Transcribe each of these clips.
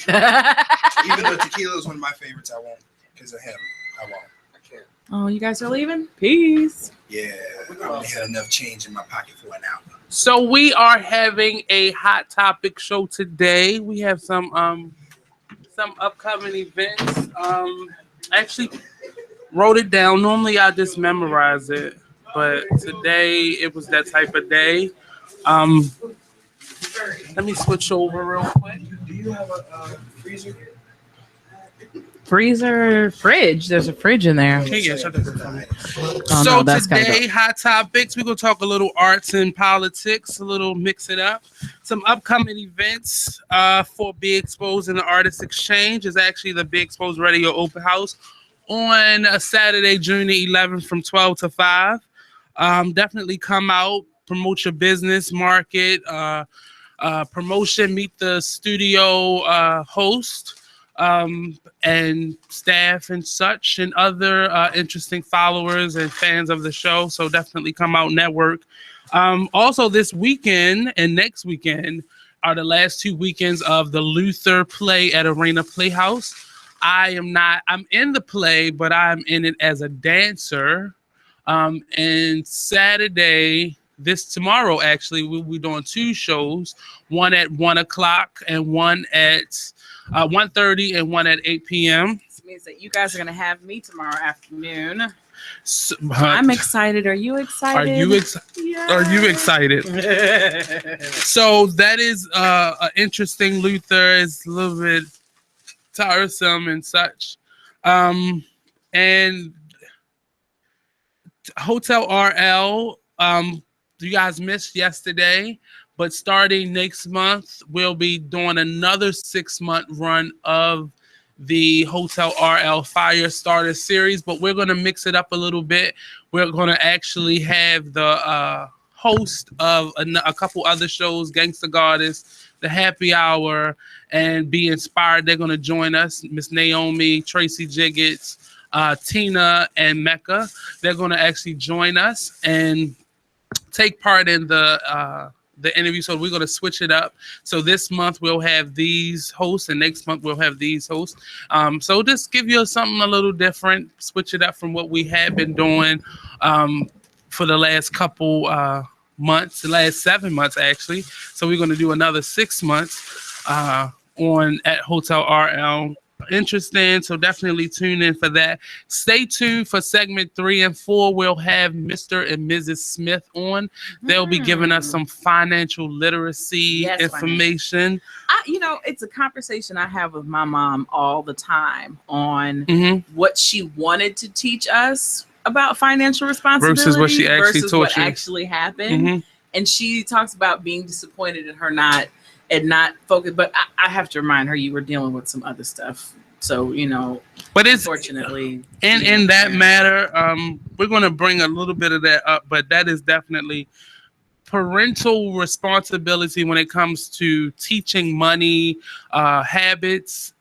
conversation. Even though tequila is one of my favorites, I won't. Because of him, I won't. I can't. Oh, you guys are leaving? Peace. Yeah, I only had enough change in my pocket for an hour. So we are having a hot topic show today. We have some upcoming events. Actually wrote it down. Normally I just memorize it, but today it was that type of day. Let me switch over real quick. Do you have a freezer? Freezer, fridge. There's a fridge in there. Yeah, shut the fuck up. Oh, So no, that's gotta today, hot topics. We're gonna talk a little arts and politics, a little mix it up. Some upcoming events for Be Exposed and the Artist Exchange is actually the Be Exposed Radio Open House on a Saturday, June the 11th from 12 to 5. Definitely come out, promote your business, market, promotion, meet the studio host. And staff and such and other interesting followers and fans of the show. So definitely come out, network. Also this weekend and next weekend are the last 2 weekends of the Luther play at Arena Playhouse. I'm in the play, but I'm in it as a dancer. And Saturday, tomorrow actually, we'll be doing 2 shows, one at 1 o'clock and one at 1:30 and one at 8 p.m. This means that you guys are gonna have me tomorrow afternoon. So, I'm excited. Are you excited? Are you excited? So that is an interesting. Luther is a little bit tiresome and such. And Hotel RL, you guys missed yesterday. But starting next month, we'll be doing another 6-month run of the Hotel RL Fire Starter series. But we're going to mix it up a little bit. We're going to actually have the host of a couple other shows, Gangsta Goddess, The Happy Hour, and Be Inspired. They're going to join us. Miss Naomi, Tracy Jiggets, Tina, and Mecca. They're going to actually join us and take part in the interview. So we're going to switch it up. So this month we'll have these hosts and next month we'll have these hosts. So just give you something a little different, switch it up from what we have been doing for the last couple months, the last 7 months actually. So we're going to do another 6 months on at Hotel RL. Interesting, so definitely tune in for that. Stay tuned for segment 3 and 4. We'll have Mr. and Mrs. Smith on. They'll be giving us some financial literacy information. It's a conversation I have with my mom all the time on what she wanted to teach us about financial responsibility versus what she actually taught what you. Actually happened. And she talks about being disappointed in her not focused, but I have to remind her you were dealing with some other stuff. So, but it's unfortunately in that matter, we're going to bring a little bit of that up, but that is definitely parental responsibility when it comes to teaching money, habits.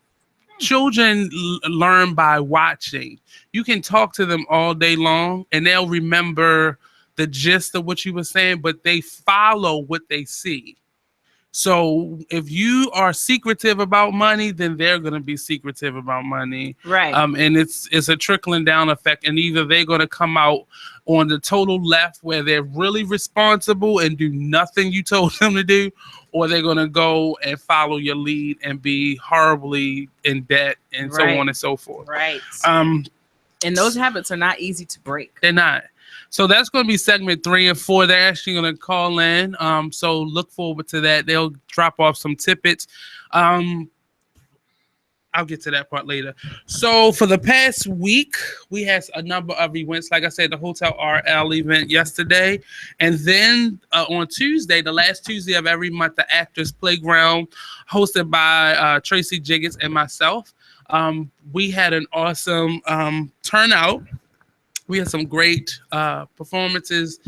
Children learn by watching. You can talk to them all day long and they'll remember the gist of what you were saying, but they follow what they see. So if you are secretive about money, then they're going to be secretive about money. Right. And it's a trickling down effect. And either they're going to come out on the total left where they're really responsible and do nothing you told them to do, or they're going to go and follow your lead and be horribly in debt and so on and so forth. Right. And those habits are not easy to break. They're not. So that's going to be segment 3 and 4. They're actually going to call in. So look forward to that. They'll drop off some tidbits. I'll get to that part later. So for the past week, we had a number of events. Like I said, the Hotel RL event yesterday. And then on Tuesday, the last Tuesday of every month, the Actors Playground, hosted by Tracy Jiggets and myself. We had an awesome turnout. We had some great performances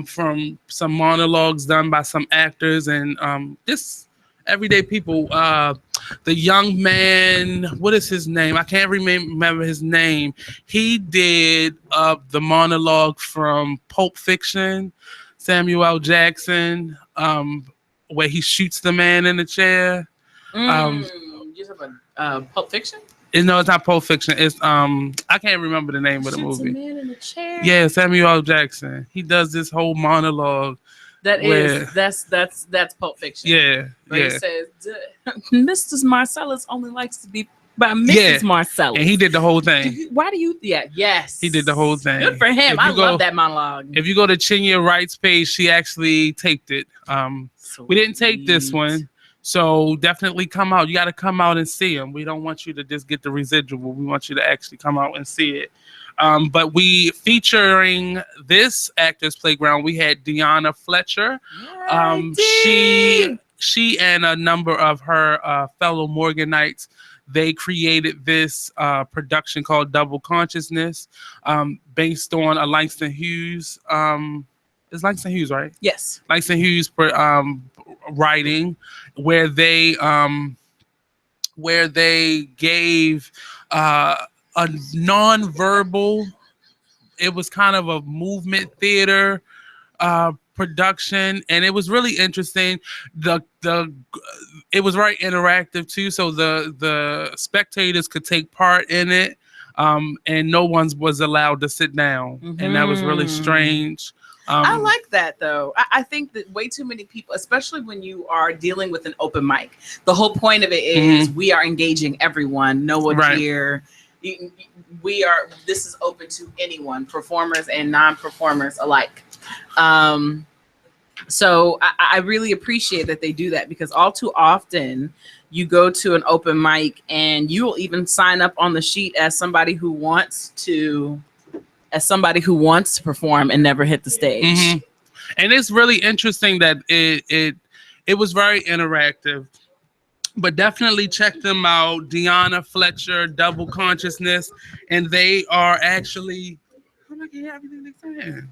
from some monologues done by some actors and just everyday people. The young man, what is his name? I can't remember his name. He did the monologue from Pulp Fiction, Samuel L. Jackson, where he shoots the man in the chair. You're just have a Pulp Fiction? No, it's not Pulp Fiction. It's I can't remember the name of the Shit's movie. a man in a chair. Yeah, Samuel L. Jackson. He does this whole monologue. That's Pulp Fiction. Yeah, Where yeah. he says, Mr. Marcellus only likes to be by Mrs. Marcellus. And he did the whole thing. Why do you? Yeah, yes. He did the whole thing. Good for him. I love that monologue. If you go to Chinya Wright's page, she actually taped it. We didn't take this one. So definitely come out. You got to come out and see them. We don't want you to just get the residual. We want you to actually come out and see it. But we featuring this Actors Playground, we had Deanna Fletcher. She and a number of her fellow Morganites, they created this production called Double Consciousness, based on a Langston Hughes. It's Langston Hughes, right? Yes. Langston Hughes writing, where they gave a non-verbal. It was kind of a movement theater production, and it was really interesting. It was very interactive too, so the spectators could take part in it, and no one was allowed to sit down, and that was really strange. I like that though. I think that way too many people, especially when you are dealing with an open mic, the whole point of it is we are engaging everyone. No one here. This is open to anyone, performers and non-performers alike. So I really appreciate that they do that, because all too often you go to an open mic and you will even sign up on the sheet as somebody who wants to perform and never hit the stage. And it's really interesting that it was very interactive. But definitely check them out. Deanna Fletcher, Double Consciousness, and they are actually. I'm not getting everything they're saying.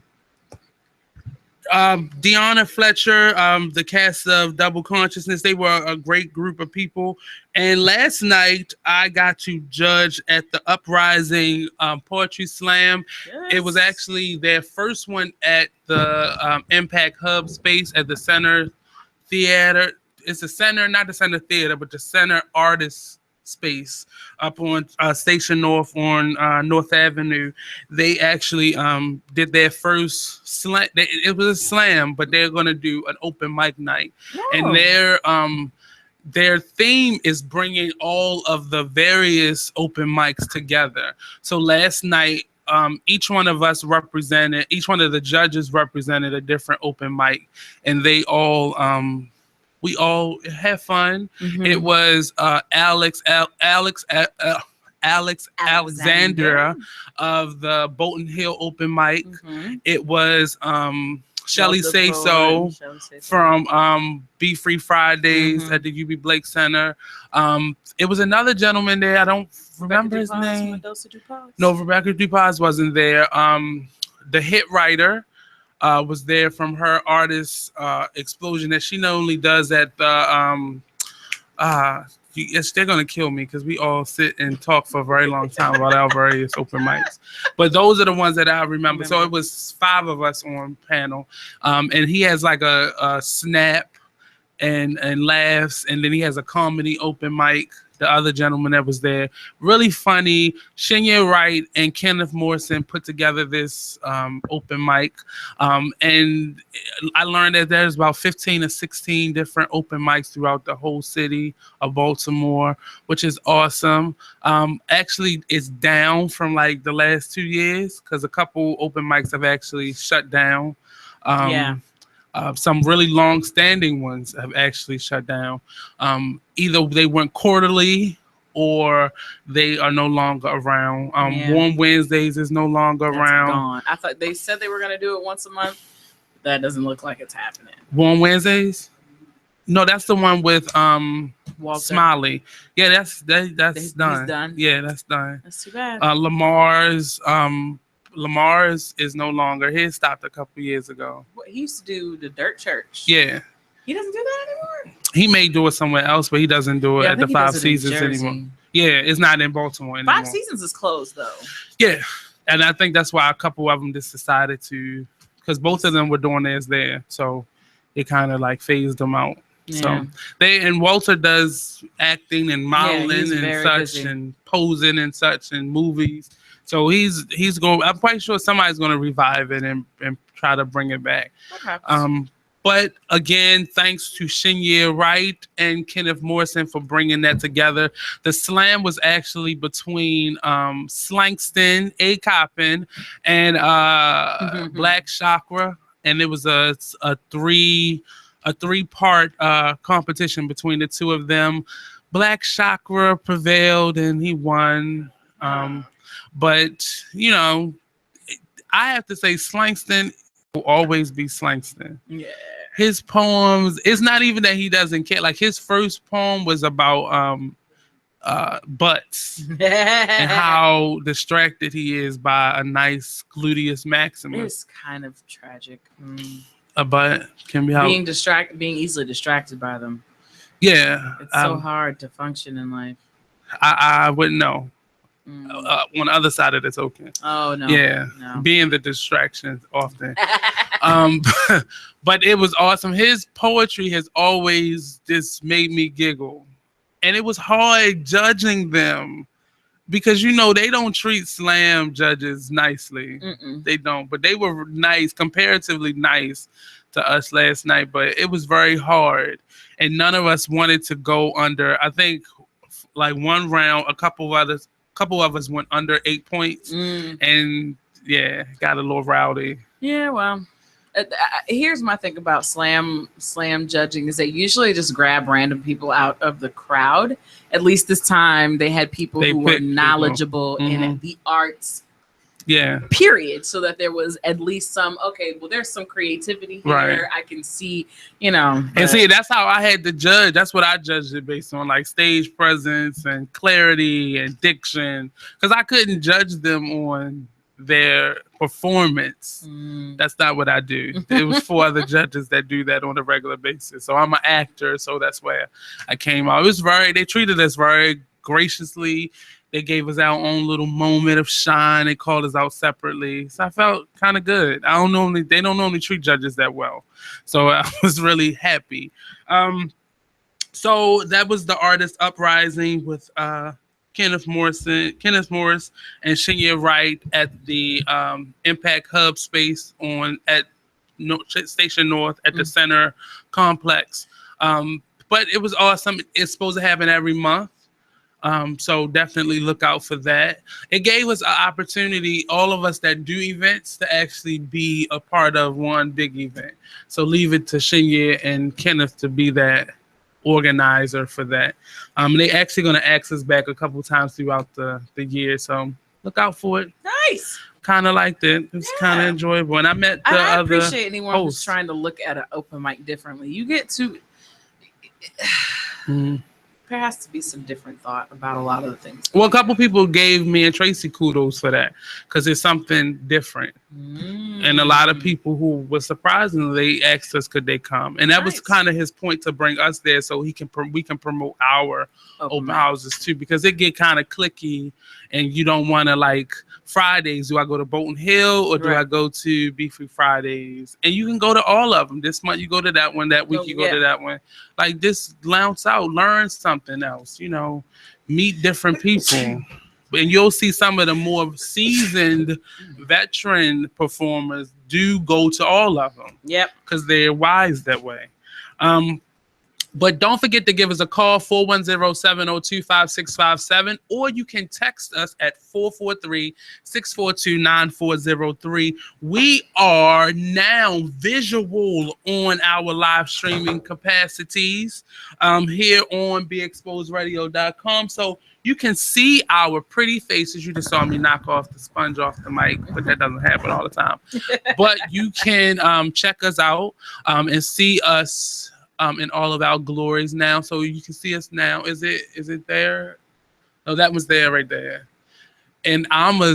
Deanna Fletcher, the cast of Double Consciousness, they were a great group of people. And last night, I got to judge at the Uprising Poetry Slam. Yes. It was actually their first one at the Impact Hub space at the Center Theater. It's the Center, not the Center Theater, but the Center Artist Space up on Station North on North Avenue. They actually did their first slam. It was a slam, but they're going to do an open mic night. And their theme is bringing all of the various open mics together. So last night, each one of the judges represented a different open mic, and they all we all had fun. It was Alex Alexandra of the Bolton Hill open mic. It was Shelly Say So from Be Free Fridays at the UB Blake Center. It was another gentleman there. I don't remember his name. No, Rebecca DuPaz wasn't there. The hit writer was there from her artist Explosion that she not only does at the they're gonna kill me because we all sit and talk for a very long time about our various open mics, but those are the ones that I remember. So it was 5 of us on panel, and he has like a snap and laughs, and then he has a comedy open mic. The other gentleman that was there, really funny. Chinya Wright and Kenneth Morrison put together this open mic, and I learned that there's about 15 or 16 different open mics throughout the whole city of Baltimore, which is awesome. Actually, it's down from like the last 2 years because a couple open mics have actually shut down. Some really long-standing ones have actually shut down. Either they went quarterly or they are no longer around. Warm Wednesdays is no longer around. Gone. I thought they said they were going to do it once a month. That doesn't look like it's happening. Warm Wednesdays? No, that's the one with Smiley. Yeah, that's done. He's done? Yeah, that's done. That's too bad. Lamar's is no longer. He stopped a couple years ago. He used to do the Dirt Church. Yeah. He doesn't do that anymore? He may do it somewhere else, but he doesn't do it at the Five Seasons anymore. Yeah, it's not in Baltimore anymore. Five Seasons is closed, though. Yeah, and I think that's why a couple of them just decided to, because both of them were doing theirs there, so it kind of like phased them out. So Walter does acting and modeling he's and very such busy. and posing and such in movies. So he's going. I'm quite sure somebody's going to revive it and try to bring it back. But again, thanks to Shinya Wright and Kenneth Morrison for bringing that together. The slam was actually between Slangston, A. Coppin, and Black Chakra, and it was a three-part competition between the two of them. Black Chakra prevailed and he won. But you know, I have to say Slangston will always be Slangston. Yeah. His poems, it's not even that he doesn't care. Like his first poem was about butts and how distracted he is by a nice gluteus maximus. It's kind of tragic. A butt can be how being easily distracted by them. Yeah. It's so hard to function in life. I wouldn't know. On the other side of the token. Oh no. Yeah. No. Being the distraction often. But it was awesome. His poetry has always just made me giggle. And it was hard judging them because, you know, they don't treat slam judges nicely. They don't. But they were nice, comparatively nice to us last night. But it was very hard. And none of us wanted to go under, I think, like one round, a couple of us went under 8 points. And, yeah, got a little rowdy. Yeah, well. Here's my thing about slam judging is they usually just grab random people out of the crowd. At least this time they had people who were knowledgeable in the arts. Yeah. Period. So that there was at least some, okay, well, there's some creativity here. Right. I can see, you know. And see, that's how I had to judge. That's what I judged it based on, like stage presence and clarity and diction. Because I couldn't judge them on their performance. That's not what I do. It was 4 other judges that do that on a regular basis. So I'm an actor, so that's where I came out. It was they treated us very graciously. They gave us our own little moment of shine. They called us out separately. So I felt kind of good. They don't normally treat judges that well. So I was really happy. So that was the Artist Uprising with Kenneth Morris and Shinya Wright at the Impact Hub space at Station North at the Center Complex. But it was awesome. It's supposed to happen every month. So definitely look out for that. It gave us an opportunity, all of us that do events, to actually be a part of one big event. So leave it to Shinya and Kenneth to be that organizer for that. They actually going to ask us back a couple times throughout the year, so look out for it. Nice. Kind of liked it. It's kind of enjoyable. And I met the I other appreciate anyone hosts. who's trying to look at an open mic differently. You get to there has to be some different thought about a lot of the things. Well, a couple people gave me and Tracy kudos for that because it's something different. And a lot of people who were surprisingly asked us could they come, and that was kind of his point to bring us there so we can promote our open houses too, because it get kind of cliquey and you don't want to, like, Fridays, do I go to Bolton Hill or do I go to Be Free Fridays? And you can go to all of them. This month you go to that one, that week you go to that one. Like, just lounge out, learn something else, you know, meet different people. And you'll see some of the more seasoned veteran performers do go to all of them. Yep. Because they're wise that way. But don't forget to give us a call, 410-702-5657, or you can text us at 443-642-9403. We are now visual on our live streaming capacities here on BeExposedRadio.com. So you can see our pretty faces. You just saw me knock off the sponge off the mic, but that doesn't happen all the time. But you can check us out and see us in all of our glories now. So you can see us now. Is it there? Oh, that was there right there. And Alma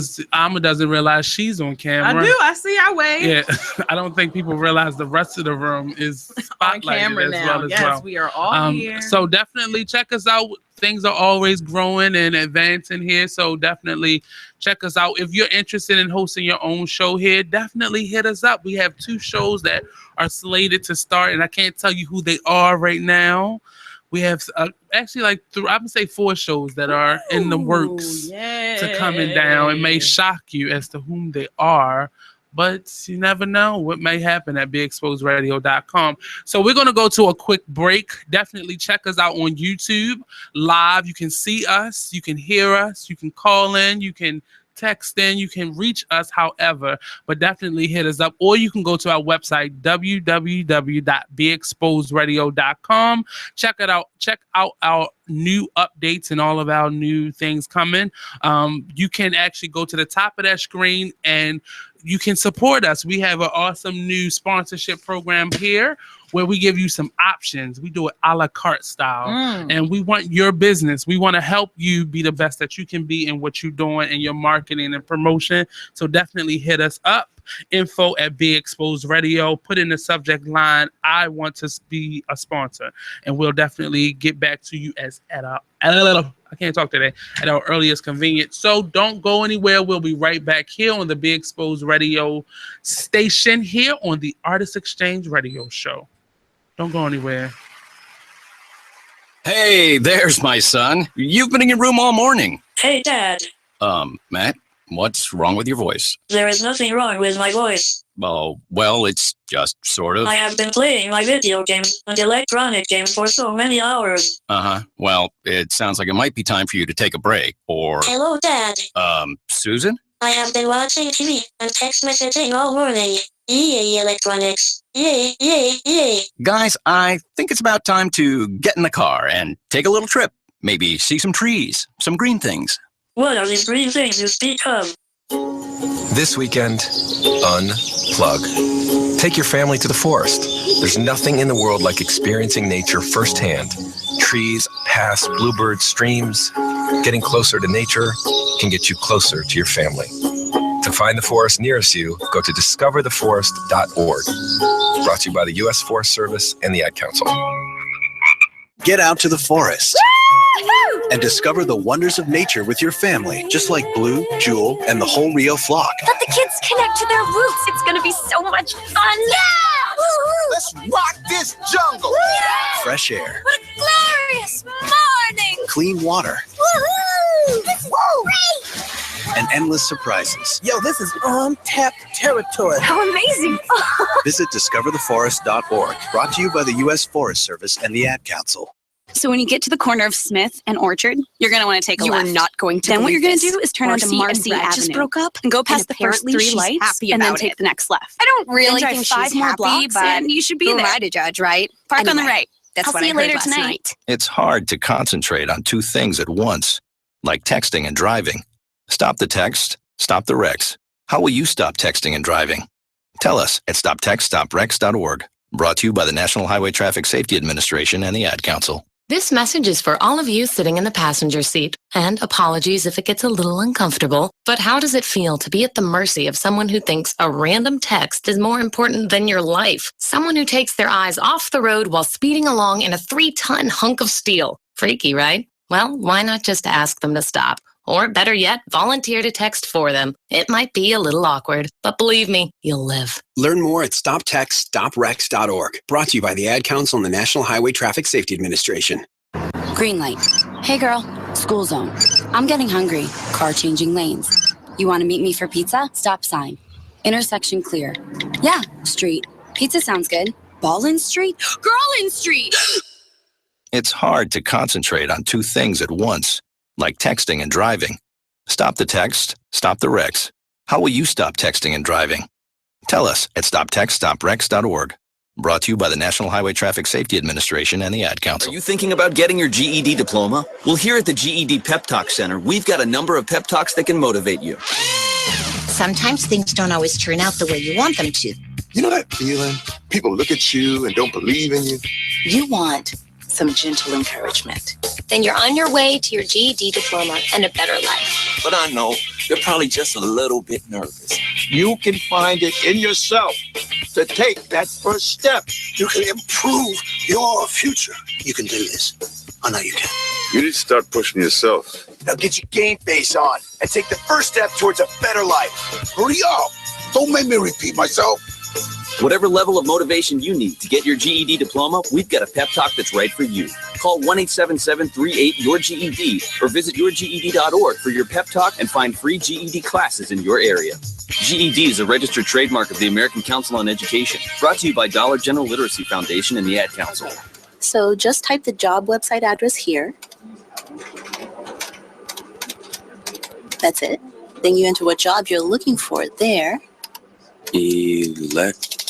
doesn't realize she's on camera. I do. I see. I wave. Yeah, I don't think people realize the rest of the room is On spotlighted camera as now. well as Yes, well. we are all here. So definitely check us out. Things are always growing and advancing here. So definitely check us out. If you're interested in hosting your own show here, definitely hit us up. We have 2 shows that are slated to start, and I can't tell you who they are right now. We have actually I would say 4 shows that are in the works to coming down. It may shock you as to whom they are, but you never know what may happen at BeExposedRadio.com. So we're going to go to a quick break. Definitely check us out on YouTube live. You can see us, you can hear us, you can call in, you can text in, you can reach us however, but definitely hit us up, or you can go to our website www.beexposedradio.com. Check out our new updates and all of our new things coming. You can actually go to the top of that screen and you can support us. We have an awesome new sponsorship program here where we give you some options. We do it a la carte style. And we want your business. We want to help you be the best that you can be in what you're doing in your marketing and promotion. So definitely hit us up. info@BeExposedRadio. Put in the subject line, I want to be a sponsor. And we'll definitely get back to you at our earliest convenience. So don't go anywhere. We'll be right back here on the Be Exposed Radio station here on the Artist Exchange Radio Show. Don't go anywhere. Hey, there's my son. You've been in your room all morning. Hey, Dad. Matt, what's wrong with your voice? There is nothing wrong with my voice. Oh, well, it's just sort of. I have been playing my video games and electronic games for so many hours. Uh-huh. Well, it sounds like it might be time for you to take a break, or... Hello, Dad. Susan? I have been watching TV and text messaging all morning. Yay, electronics. Yay, yay, yay. Guys, I think it's about time to get in the car and take a little trip. Maybe see some trees, some green things. What are these green things you speak of? This weekend, unplug. Take your family to the forest. There's nothing in the world like experiencing nature firsthand. Trees, paths, bluebirds, streams. Getting closer to nature can get you closer to your family. To find the forest nearest you, go to discovertheforest.org. Brought to you by the U.S. Forest Service and the Ad Council. Get out to the forest and discover the wonders of nature with your family, just like Blue, Jewel, and the whole Rio flock. Let the kids connect to their roots. It's going to be so much fun. Yeah! Woo-hoo! Let's rock this jungle. Yeah! Fresh air. What a glorious morning. Clean water. Woohoo! This is great. And endless surprises. Yo, this is untapped territory. How amazing. Visit discovertheforest.org. Brought to you by the U.S. Forest Service and the Ad Council. So when you get to the corner of Smith and Orchard, you're going to want to take a left. You are not going to. Then what you're going to do is turn onto Marcy Avenue. Just broke up and go past the first 3 lights and then take the next left. I don't really then think drive 5 she's more happy, blocks but and you should be who there. am I to judge, right? Park on the right. That's I'll what see I you heard later last tonight. night. It's hard to concentrate on 2 things at once, like texting and driving. Stop the text, stop the wrecks. How will you stop texting and driving? Tell us at stoptextstoprex.org. Brought to you by the National Highway Traffic Safety Administration and the Ad Council. This message is for all of you sitting in the passenger seat. And apologies if it gets a little uncomfortable, but how does it feel to be at the mercy of someone who thinks a random text is more important than your life? Someone who takes their eyes off the road while speeding along in a 3-ton hunk of steel. Freaky, right? Well, why not just ask them to stop? Or better yet, volunteer to text for them. It might be a little awkward, but believe me, you'll live. Learn more at stoptextstoprex.org. Brought to you by the Ad Council and the National Highway Traffic Safety Administration. Green light. Hey girl, school zone. I'm getting hungry. Car changing lanes. You want to meet me for pizza? Stop sign. Intersection clear. Yeah, street. Pizza sounds good. Ballin Street? Girlin Street! It's hard to concentrate on 2 things at once, like texting and driving. Stop the text, stop the wrecks. How will you stop texting and driving? Tell us at stoptextstoprex.org. Brought to you by the National Highway Traffic Safety Administration and the Ad Council. Are you thinking about getting your GED diploma? Well, here at the GED Pep Talk Center, we've got a number of pep talks that can motivate you. Sometimes things don't always turn out the way you want them to. You know that feeling? People look at you and don't believe in you. You want some gentle encouragement. then you're on your way to your GED diploma and a better life. But I know you're probably just a little bit nervous. You can find it in yourself to take that first step. You can improve your future. You can do this. I know you can. You need to start pushing yourself. Now get your game face on and take the first step towards a better life. Hurry up. Don't make me repeat myself. Whatever level of motivation you need to get your GED diploma, we've got a pep talk that's right for you. Call 1-877-38-YOUR-GED or visit yourged.org for your pep talk and find free GED classes in your area. GED is a registered trademark of the American Council on Education, brought to you by Dollar General Literacy Foundation and the Ad Council. So just type the job website address here. That's it. Then you enter what job you're looking for there. Electrician.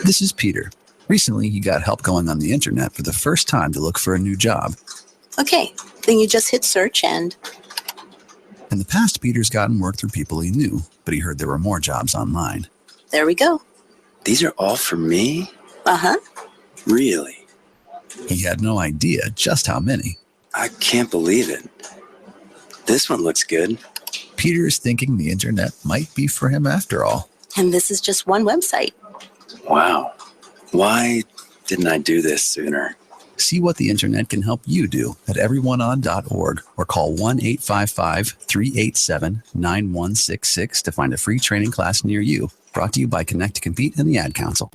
This is Peter. Recently, he got help going on the internet for the first time to look for a new job. Okay, then you just hit search and... In the past, Peter's gotten work through people he knew, but he heard there were more jobs online. There we go. These are all for me? Uh-huh. Really? He had no idea just how many. I can't believe it. This one looks good. Peter is thinking the internet might be for him after all. And this is just one website. Wow. Why didn't I do this sooner? See what the internet can help you do at everyoneon.org or call 1-855-387-9166 to find a free training class near you. Brought to you by Connect to Compete and the Ad Council.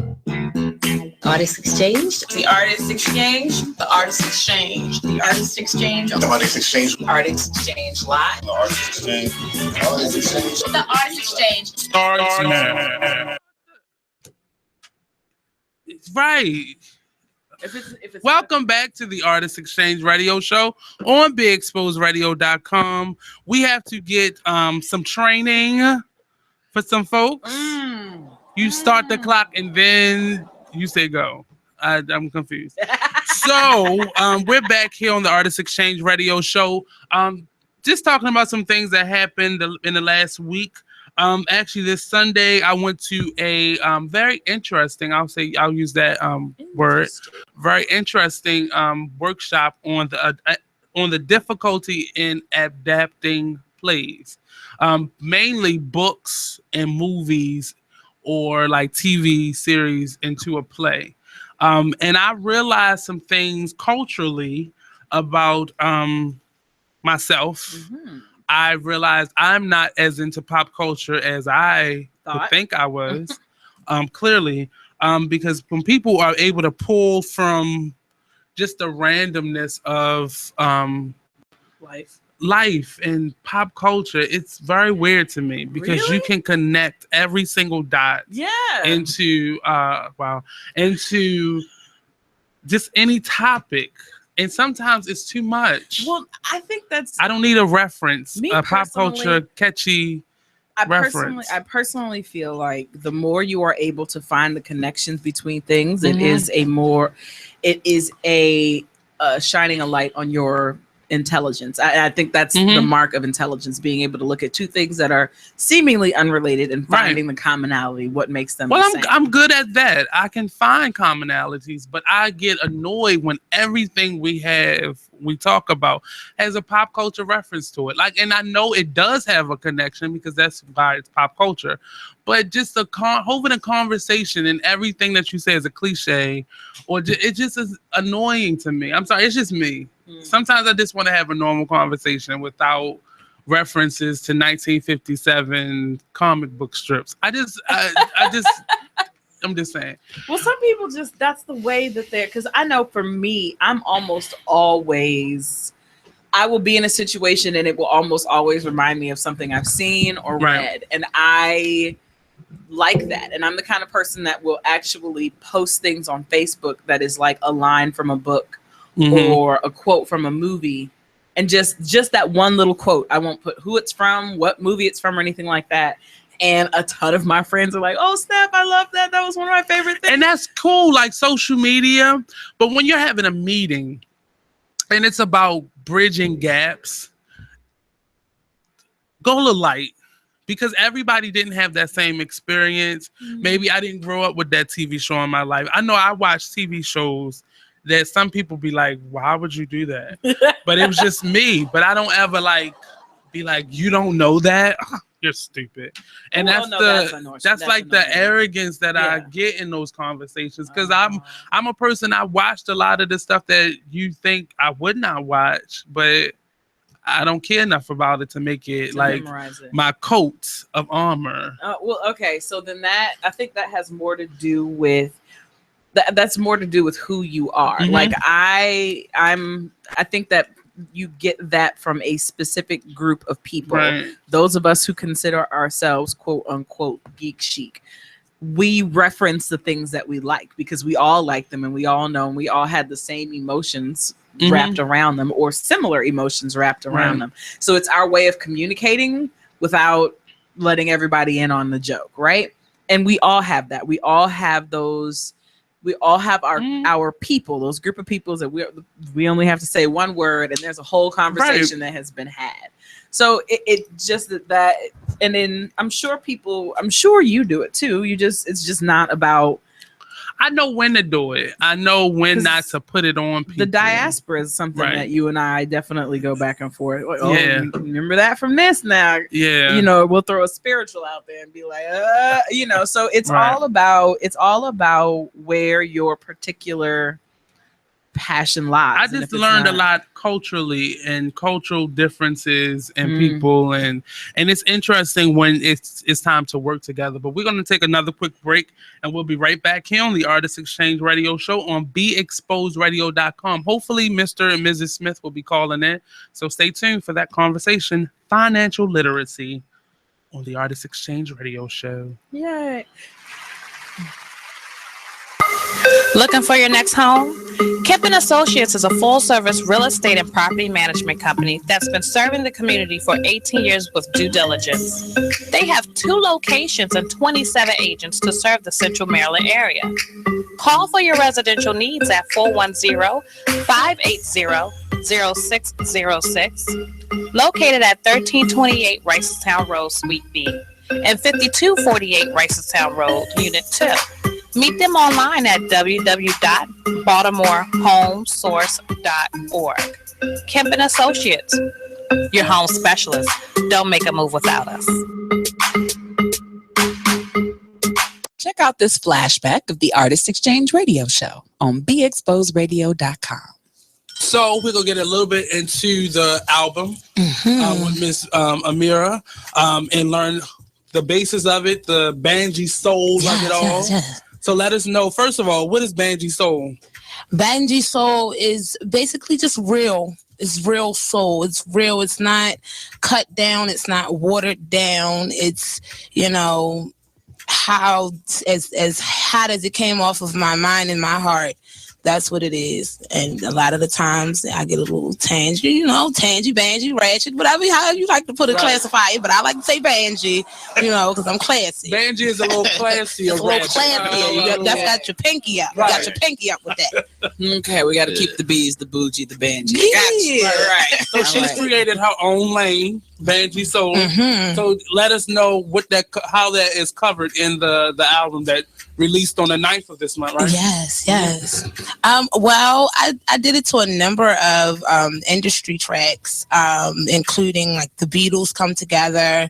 Artist Exchange. The Artist Exchange. The Artist Exchange. The Artist Exchange. The Artist Exchange. Artist Exchange Live. The Artist Exchange. The Artist Exchange. The Artist Exchange. Starts now. Right. If it's Welcome back to the Artist Exchange Radio Show on BigExposeRadio.com. We have to get some training for some folks. You start the clock and then you say go. I'm confused. So we're back here on the Artist Exchange Radio Show. Just talking about some things that happened in the last week. Actually, this Sunday, I went to a very interesting, I'll use that word, very interesting workshop on the difficulty in adapting plays, mainly books and movies or like TV series into a play. And I realized some things culturally about myself. Mm-hmm. I realized I'm not as into pop culture as I would think I was, clearly, because when people are able to pull from just the randomness of life and pop culture, it's very weird to me because you can connect every single dot into just any topic. And sometimes it's too much. Well, I think I don't need a reference, a pop culture catchy reference. I personally feel like the more you are able to find the connections between things, it is a shining a light on your intelligence. I think that's the mark of intelligence, being able to look at two things that are seemingly unrelated and finding the commonality, what makes them the same. I'm good at that. I can find commonalities, but I get annoyed when everything we talk about has a pop culture reference to it. And I know it does have a connection because that's why it's pop culture, but just holding a conversation and everything that you say is a cliche, or it just is annoying to me. I'm sorry, it's just me. Sometimes I just want to have a normal conversation without references to 1957 comic book strips. I'm just saying. Well, some people that's the way that because I know for me, I'm almost always, I will be in a situation and it will almost always remind me of something I've seen or read. And I like that. And I'm the kind of person that will actually post things on Facebook that is like a line from a book or a quote from a movie. And just that one little quote. I won't put who it's from, what movie it's from, or anything like that. And a ton of my friends are like, oh, Steph, I love that. That was one of my favorite things. And that's cool, like social media. But when you're having a meeting and it's about bridging gaps, go a little light. Because everybody didn't have that same experience. Maybe I didn't grow up with that TV show in my life. I know I watched TV shows that some people be like, why would you do that? But it was just me. But I don't ever like be like, you don't know that? You're stupid. And that's like the arrogance that I get in those conversations, because I'm a person, I watched a lot of the stuff that you think I would not watch, but I don't care enough about it to make it like my coat of armor. Well, okay, so then I think that has more to do with that's more to do with who you are. Mm-hmm. Like I think that you get that from a specific group of people. Right. Those of us who consider ourselves quote unquote geek chic. We reference the things that we like because we all like them and we all know and we all had the same emotions wrapped around them or similar emotions wrapped around them. So it's our way of communicating without letting everybody in on the joke, right? And we all have that. We all have those. We all have our people, those group of people that we only have to say one word and there's a whole conversation that has been had. So it just that, and then I'm sure you do it too. It's just not about. I know when to do it. I know when not to put it on people. The diaspora is something that you and I definitely go back and forth. Like, remember that from this now. Yeah. We'll throw a spiritual out there and be like, so it's all about where your particular passion lies. I just learned a lot culturally and cultural differences and people and it's interesting when it's time to work together. But we're going to take another quick break and we'll be right back here on the Artist Exchange Radio Show on BeExposedRadio.com. Hopefully Mr. and Mrs. Smith will be calling in. So stay tuned for that conversation. Financial literacy on the Artist Exchange Radio Show. Yay. Looking for your next home? Kemp & Associates is a full-service real estate and property management company that's been serving the community for 18 years with due diligence. They have 2 locations and 27 agents to serve the Central Maryland area. Call for your residential needs at 410-580-0606, located at 1328 Ricestown Road, Suite B, and 5248 Ricestown Road, Unit 2. Meet them online at www.baltimorehomesource.org. Kemp & Associates, your home specialist. Don't make a move without us. Check out this flashback of the Artist Exchange Radio Show on BeExposedRadio.com. So we're going to get a little bit into the album with Miss Amira and learn the basis of it, the Banji soul of it all. Yes. So let us know, first of all, what is Banji soul? Banji soul is basically just real. It's real soul. It's real. It's not cut down. It's not watered down. It's, how as hot as it came off of my mind and my heart. That's what it is. And a lot of the times I get a little tangy, banji, ratchet, whatever, how you like to put it, classify it. But I like to say banji, because I'm classy. Banji is a little classy. It's a little classy. That's got your pinky up. You got your pinky up with that. Okay, we got to keep the bees, the bougie, the banji. Yeah. Right. So she's created her own lane, Banji soul. So let us know how that is covered in the album that released on the 9th of this month, right? Yes. Well, I did it to a number of industry tracks, including like the Beatles come together,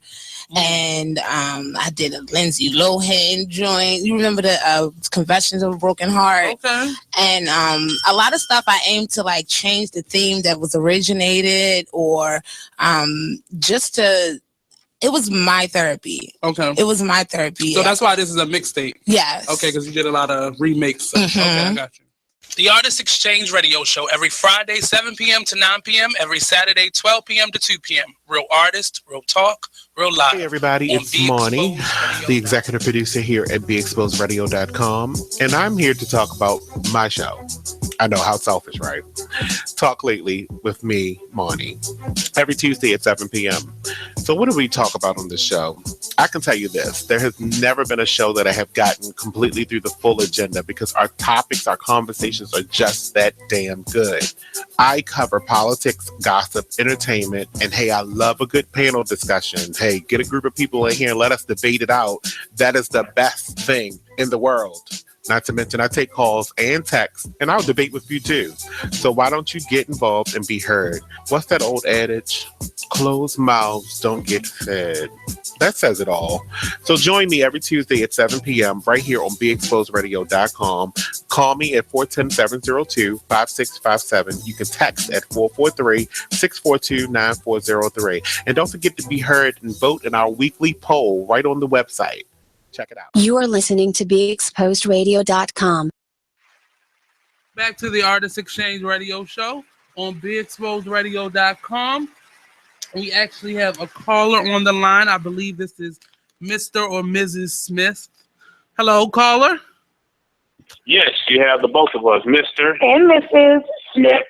and I did a Lindsay Lohan joint. You remember the Confessions of a Broken Heart? Okay. And a lot of stuff I aimed to like change the theme that was originated, or just to. It was my therapy. Okay. It was my therapy. So that's why this is a mixtape. Yes. Okay, because you did a lot of remakes. Okay, I got you. The Artist Exchange Radio Show every Friday, 7 p.m. to 9 p.m. Every Saturday, 12 p.m. to 2 p.m. Real artist, real talk, real live. Hey, everybody. It's Monty, the executive producer here at BeExposedRadio.com. And I'm here to talk about my show. I know, how selfish, right? Talk Lately with me, Monty, every Tuesday at 7 p.m. So what do we talk about on this show? I can tell you this. There has never been a show that I have gotten completely through the full agenda because our topics, our conversations are just that damn good. I cover politics, gossip, entertainment, and hey, I love a good panel discussion. Hey, get a group of people in here and let us debate it out. That is the best thing in the world. Not to mention, I take calls and texts, and I'll debate with you too. So why don't you get involved and be heard? What's that old adage? Closed mouths don't get fed. That says it all. So join me every Tuesday at 7 p.m. right here on BeExposedRadio.com. Call me at 410-702-5657. You can text at 443-642-9403. And don't forget to be heard and vote in our weekly poll right on the website. Check it out. You are listening to BeExposedRadio.com. Back to the Artist Exchange Radio Show on BeExposedRadio.com. We actually have a caller on the line. I believe this is Mr. or Mrs. Smith. Hello, caller. Yes, you have the both of us, Mr. and Mrs. Smith.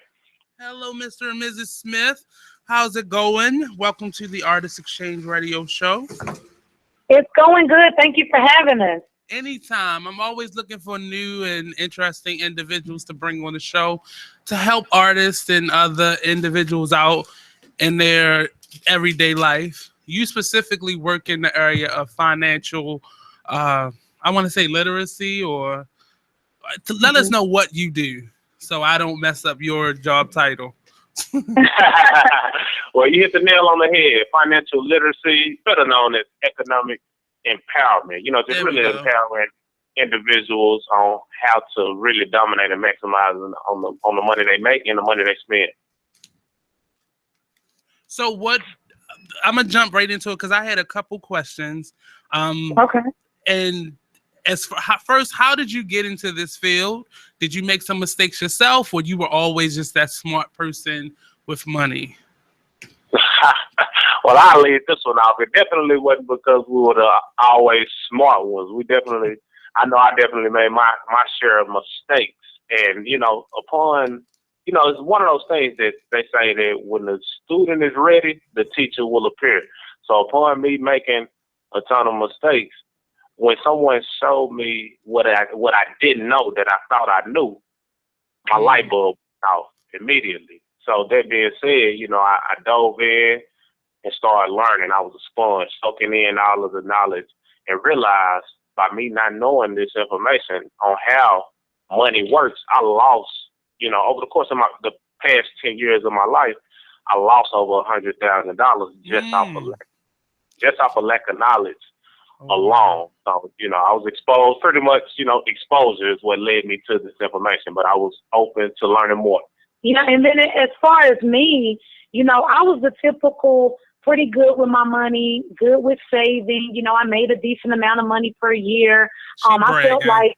Hello, Mr. and Mrs. Smith. How's it going? Welcome to the Artist Exchange Radio Show. It's going good. Thank you for having us. Anytime. I'm always looking for new and interesting individuals to bring on the show to help artists and other individuals out in their everyday life. You specifically work in the area of financial, I want to say literacy, or to let us know what you do so I don't mess up your job title. Well, you hit the nail on the head. Financial literacy, better known as economic empowerment. You know, just really empowering individuals on how to really dominate and maximize on the money they make and the money they spend. So what? I'm gonna jump right into it because I had a couple questions. Okay. And as for first, how did you get into this field? Did you make some mistakes yourself, or you were always just that smart person with money? Well, I'll leave this one off. It definitely wasn't because we were the always smart ones. I know I definitely made my share of mistakes. And, you know, it's one of those things that they say that when the student is ready, the teacher will appear. So upon me making a ton of mistakes, when someone showed me what I didn't know that I thought I knew, my light bulb went off immediately. So that being said, you know, I dove in and started learning. I was a sponge, soaking in all of the knowledge, and realized by me not knowing this information on how money works, I lost, you know, over the course of the past 10 years of my life, I lost over $100,000 just off of lack of knowledge alone. So, you know, I was exposed, pretty much, you know, exposure is what led me to this information, but I was open to learning more. Yeah, and then as far as me, you know, I was the typical pretty good with my money, good with saving. You know, I made a decent amount of money per year. I felt like,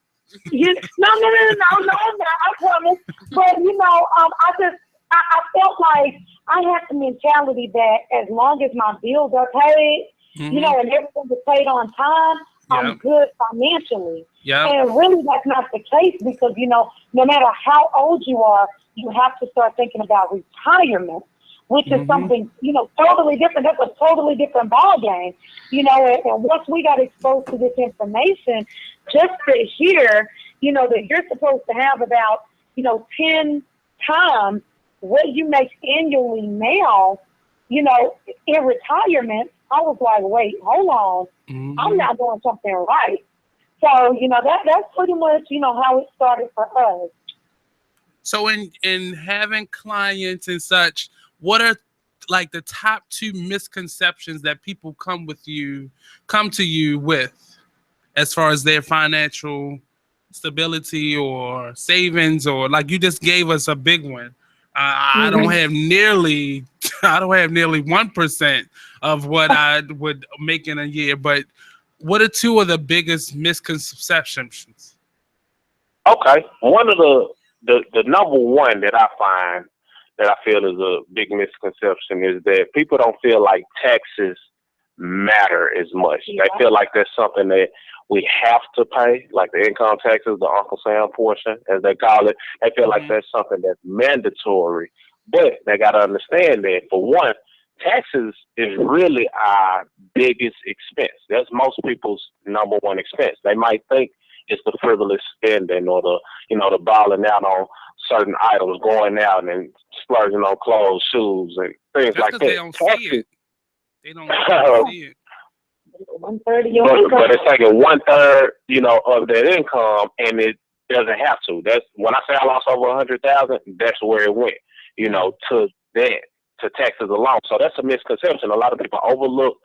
no, I promise. But, you know, I felt like I had the mentality that as long as my bills are paid, you know, and everything is paid on time, I'm good financially. And really that's not the case because, you know, no matter how old you are, you have to start thinking about retirement, which is something, you know, totally different. That's a totally different ballgame, you know, and once we got exposed to this information, just to hear, you know, that you're supposed to have about, you know, 10 times what you make annually now, you know, in retirement, I was like, wait, hold on. I'm not doing something right. So, you know, that's pretty much, you know, how it started for us. So in having clients and such, what are like the top 2 misconceptions that people come to you with as far as their financial stability or savings, or like you just gave us a big one? I don't have nearly 1% of what I would make in a year, but what are 2 of the biggest misconceptions? Okay. One of the number one that I find that I feel is a big misconception is that people don't feel like taxes matter as much. They feel like that's something that we have to pay, like the income taxes, the Uncle Sam portion, as they call it. They feel like that's something that's mandatory. But they got to understand that, for one, taxes is really our biggest expense. That's most people's number one expense. They might think it's the frivolous spending or the, you know, the balling out on certain items, going out and splurging on clothes, shoes, and things like that. They don't see it. They don't see it. 1/3 of your but, income. but it's taking 1/3, of that income, and it doesn't have to. That's when I say I lost over 100,000. That's where it went, to that, to taxes alone. So that's a misconception. A lot of people overlook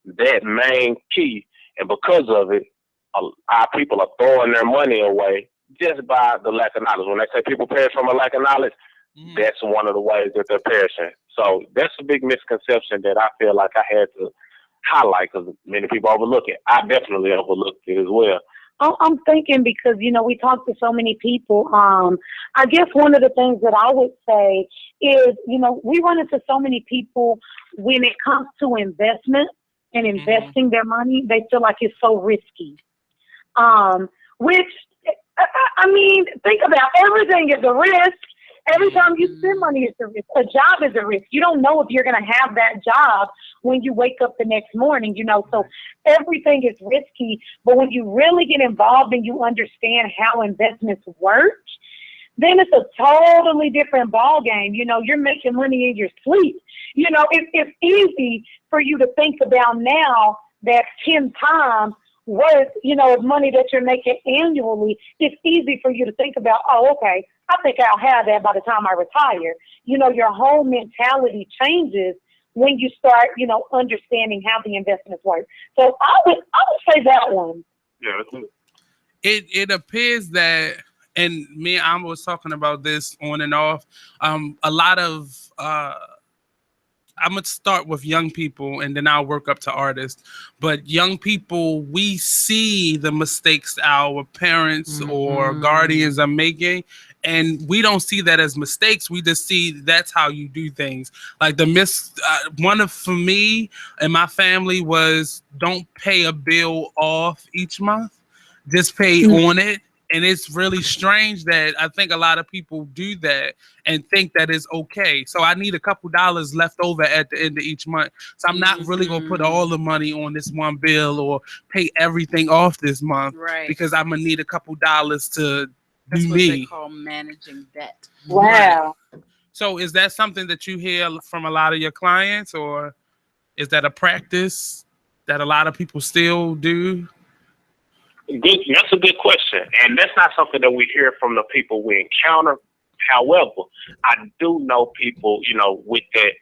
that main key, and because of it, our people are throwing their money away just by the lack of knowledge. When they say people perish from a lack of knowledge, that's one of the ways that they're perishing. So that's a big misconception that I feel like I had to highlight because many people overlook it. I definitely overlooked it as well. I'm thinking because, we talk to so many people. I guess one of the things that I would say is, we run into so many people when it comes to investment and investing their money, they feel like it's so risky. Which, think about everything is a risk. Every time you spend money, it's a risk. A job is a risk. You don't know if you're going to have that job when you wake up the next morning, so everything is risky. But when you really get involved and you understand how investments work, then it's a totally different ball game. You're making money in your sleep. It's easy for you to think about now that 10 times worth, of money that you're making annually. It's easy for you to think about, okay, I think I'll have that by the time I retire. Your whole mentality changes when you start, understanding how the investments work. So I would say that one. Yeah. It appears that, and me and Amma was talking about this on and off, a lot of, I'm going to start with young people and then I'll work up to artists. But young people, we see the mistakes our parents or guardians are making, and we don't see that as mistakes. We just see that's how you do things. Like for me and my family was don't pay a bill off each month, just pay on it. And it's really strange that I think a lot of people do that and think that is okay. So I need a couple dollars left over at the end of each month. So I'm not really going to put all the money on this one bill or pay everything off this month, right? Because I'm going to need a couple dollars to That's do what me. They call managing debt. Wow. Right. So is that something that you hear from a lot of your clients, or is that a practice that a lot of people still do? Good. That's a good question. And that's not something that we hear from the people we encounter. However, I do know people, with that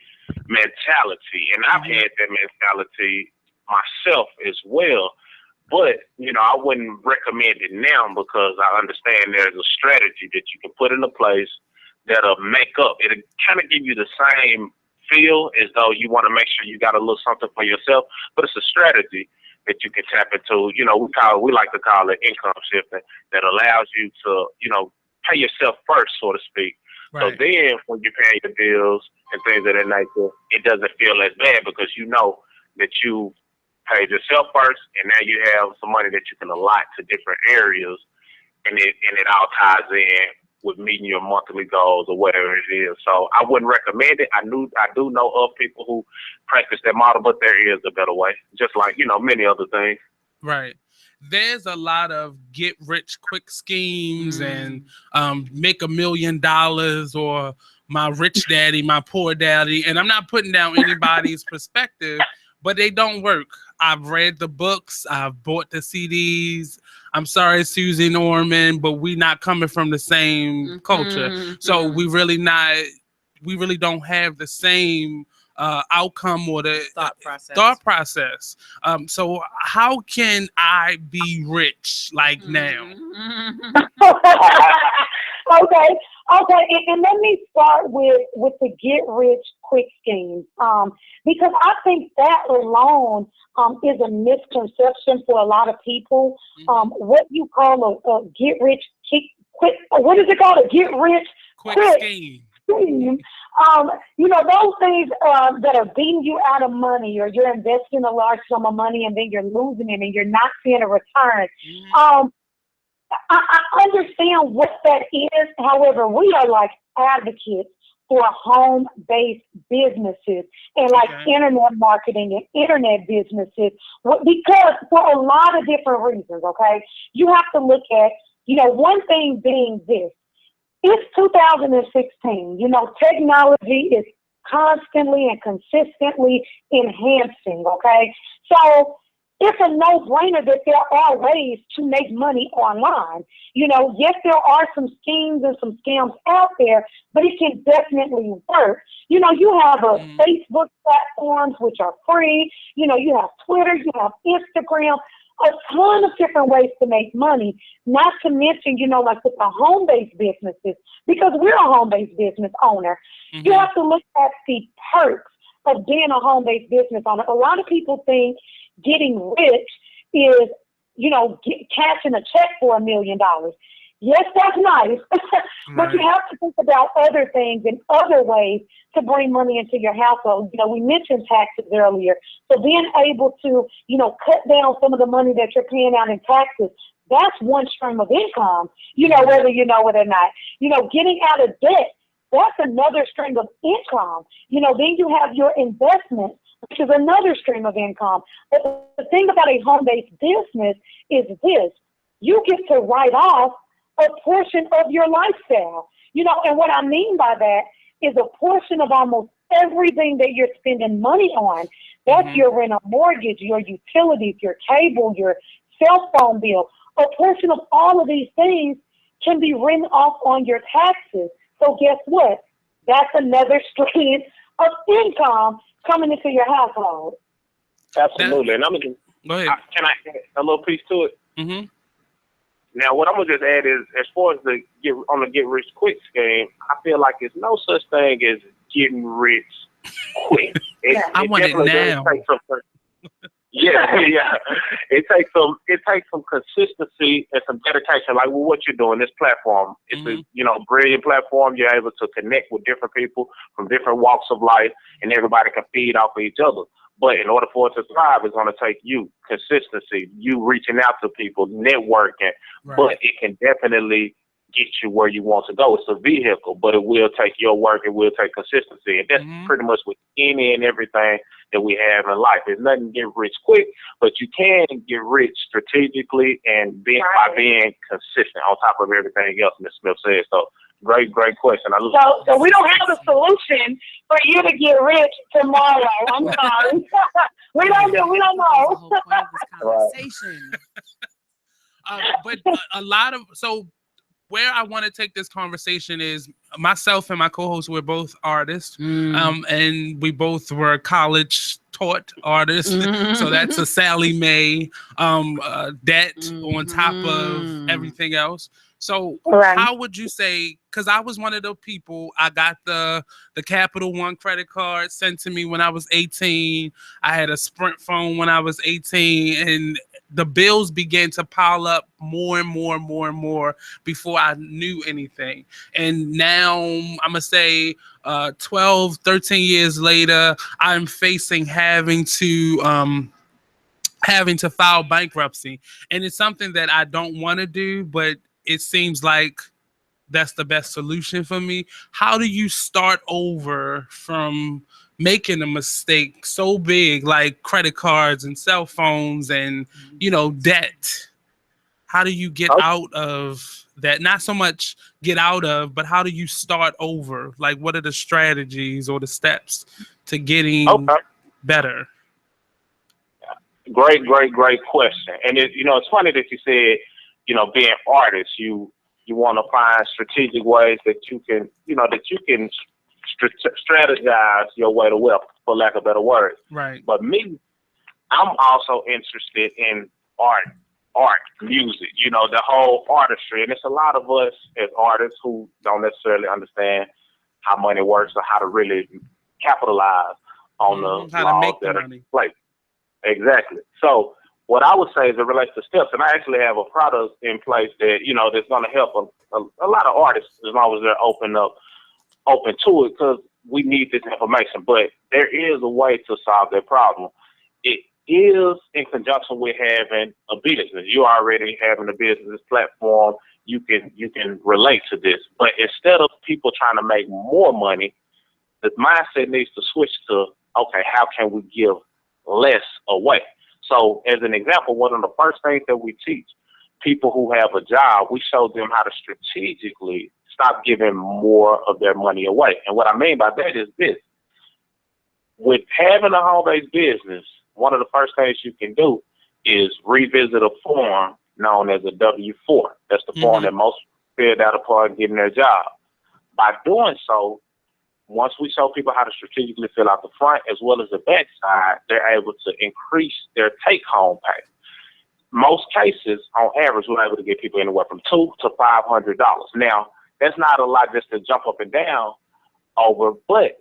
mentality. And I've had that mentality myself as well. But, I wouldn't recommend it now because I understand there's a strategy that you can put into place that'll make up. It'll kind of give you the same feel as though you want to make sure you got a little something for yourself, but it's a strategy that you can tap into. We like to call it income shifting, that allows you to, pay yourself first, so to speak. Right. So then when you're paying your bills and things of that nature, it doesn't feel as bad because you know that you paid yourself first, and now you have some money that you can allot to different areas, and it all ties in with meeting your monthly goals or whatever it is. So I wouldn't recommend it. I do know of people who practice that model, but there is a better way, just like, many other things. Right. There's a lot of get rich quick schemes and make $1 million or my rich daddy, my poor daddy. And I'm not putting down anybody's perspective, but they don't work. I've read the books. I've bought the CDs. I'm sorry, Susie Norman, but we not coming from the same culture. So we really don't have the same outcome or the thought process. So how can I be rich now? Okay, and let me start with the get rich quick schemes, because I think that alone is a misconception for a lot of people. What you call a get rich quick, what is it called? A get rich quick scheme. Those things that are beating you out of money, or you're investing a large sum of money and then you're losing it and you're not seeing a return. I understand what that is. However, we are like advocates for home-based businesses and internet marketing and internet businesses, because for a lot of different reasons, okay? You have to look at, one thing being this. It's 2016. Technology is constantly and consistently enhancing, okay? So it's a no-brainer that there are ways to make money online. You know, yes, there are some schemes and some scams out there, but it can definitely work. You know, you have Facebook platforms, which are free. You know, you have Twitter, you have Instagram, a ton of different ways to make money, not to mention, you know, like with the home-based businesses, because we're a home-based business owner. You have to look at the perks of being a home-based business owner. A lot of people think getting rich is, you know, cashing a check for $1 million. Yes, that's nice, but you have to think about other things and other ways to bring money into your household. You know, we mentioned taxes earlier. So being able to, you know, cut down some of the money that you're paying out in taxes, that's one stream of income, you know, whether you know it or not. You know, getting out of debt, that's another stream of income. You know, then you have your investment, which is another stream of income. But the thing about a home-based business is this: you get to write off a portion of your lifestyle. You know, and what I mean by that is a portion of almost everything that you're spending money on. That's your rent or mortgage, your utilities, your cable, your cell phone bill. A portion of all of these things can be written off on your taxes. So guess what? That's another stream of income coming into your household. Absolutely. And I'm gonna can I add a little piece to it? Now, what I'm gonna just add is, as far as the get rich quick scheme, I feel like it's no such thing as getting rich quick. I want it now. Yeah. It takes some consistency and some dedication. Like, well, what you're doing, this platform, it's a brilliant platform. You're able to connect with different people from different walks of life, and everybody can feed off of each other. But in order for it to thrive, it's going to take you consistency, you reaching out to people, networking. Right. But it can definitely get you where you want to go. It's a vehicle, but it will take your work. It will take consistency. And that's pretty much with any and everything that we have in life. There's nothing to get rich quick, but you can get rich strategically and by being consistent on top of everything else Ms. Smith said. So great question. So we don't have a solution for you to get rich tomorrow. I'm sorry. we don't know. But a lot of where I want to take this conversation is myself and my co-host, we're both artists, and we both were college taught artists. So that's a Sally Mae debt on top of everything else. So how would you say, because I was one of those people, I got the Capital One credit card sent to me when I was 18. I had a Sprint phone when I was 18, and the bills began to pile up more and more and more and more before I knew anything. And now I'm going to say 12, 13 years later, I'm facing having to file bankruptcy. And it's something that I don't want to do, but it seems like that's the best solution for me. How do you start over from making a mistake so big, like credit cards and cell phones and, debt? How do you get out of that? Not so much get out of, but how do you start over? Like, what are the strategies or the steps to getting better? Great question. And it's funny that you said, being artists, you want to find strategic ways that you can strategize your way to wealth, for lack of a better word. Right. But me, I'm also interested in art, music, the whole artistry. And it's a lot of us as artists who don't necessarily understand how money works or how to really capitalize on the laws that are in place. Exactly. So what I would say is it relates to steps, and I actually have a product in place that, that's going to help a lot of artists as long as they're open to it, because we need this information. But there is a way to solve that problem. It is in conjunction with having a business. You already having a business platform. You can relate to this. But instead of people trying to make more money, the mindset needs to switch to, okay, how can we give less away? So as an example, one of the first things that we teach people who have a job, we show them how to strategically stop giving more of their money away. And what I mean by that is this. With having a home-based business, one of the first things you can do is revisit a form known as a W-4. That's the form that most filled out upon getting their job. By doing so, once we show people how to strategically fill out the front as well as the back side, they're able to increase their take-home pay. Most cases, on average, we're able to get people anywhere from $200 to $500. Now, that's not a lot just to jump up and down over, but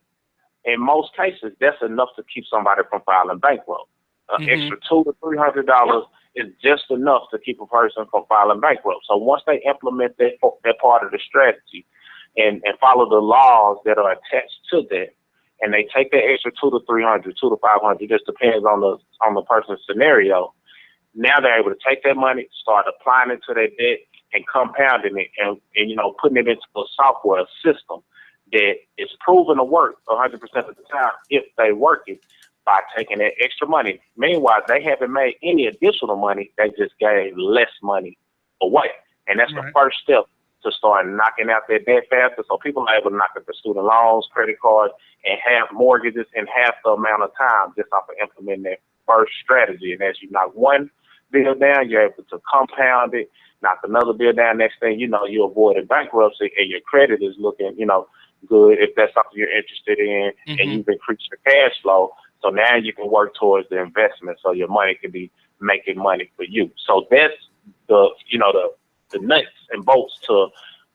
in most cases, that's enough to keep somebody from filing bankrupt. An extra $200 to $300 is just enough to keep a person from filing bankrupt. So once they implement that part of the strategy and follow the laws that are attached to that, and they take that extra $200 to $300, $200 to $500, just depends on the person's scenario. Now they're able to take that money, start applying it to their debt, and compounding it, and putting it into a software system that is proven to work 100% of the time if they work it by taking that extra money. Meanwhile, they haven't made any additional money. They just gave less money away. And that's the first step to start knocking out their debt faster. So people are able to knock out their student loans, credit cards, and have mortgages in half the amount of time just off of implementing that first strategy. And as you knock one bill down, you're able to compound it, knock another bill down. Next thing you know, you avoided bankruptcy and your credit is looking, good if that's something you're interested in, and you've increased your cash flow. So now you can work towards the investment so your money can be making money for you. So that's the nuts and bolts to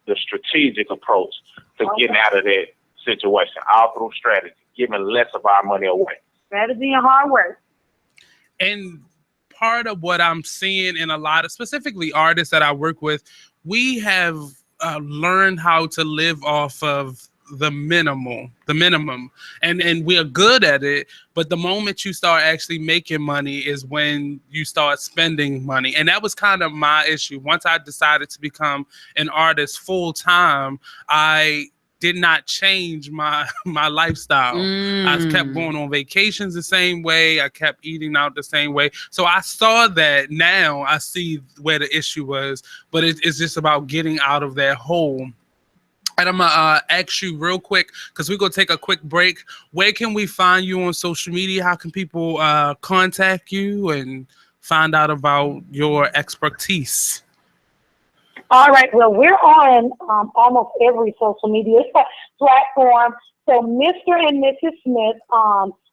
the strategic approach to getting out of that situation, all through strategy, giving less of our money away. Strategy and hard work. And part of what I'm seeing in a lot of specifically artists that I work with, we have learned how to live off of the minimum, and we are good at it. But the moment you start actually making money is when you start spending money. And that was kind of my issue. Once I decided to become an artist full time, I did not change my lifestyle. I kept going on vacations the same way. I kept eating out the same way. So I saw that. Now I see where the issue was, but it's just about getting out of that hole. And I'm going to ask you real quick, because we're going to take a quick break. Where can we find you on social media? How can people contact you and find out about your expertise? All right. Well, we're on almost every social media platform. So Mr. and Mrs. Smith,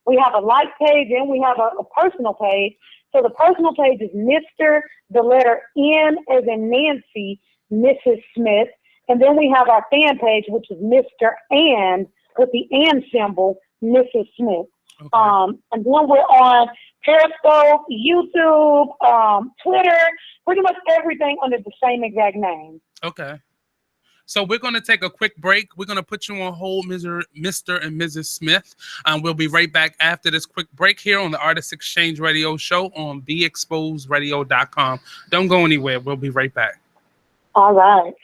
we have a like page and we have a personal page. So the personal page is Mr., the letter N as in Nancy, Mrs. Smith. And then we have our fan page, which is Mr. and with the and symbol, Mrs. Smith. Okay. And then we're on Periscope, YouTube, Twitter, pretty much everything under the same exact name. Okay. So we're going to take a quick break. We're going to put you on hold, Mr. and Mrs. Smith. We'll be right back after this quick break here on the Artist Exchange Radio Show on BeExposedRadio.com. Don't go anywhere. We'll be right back. All right.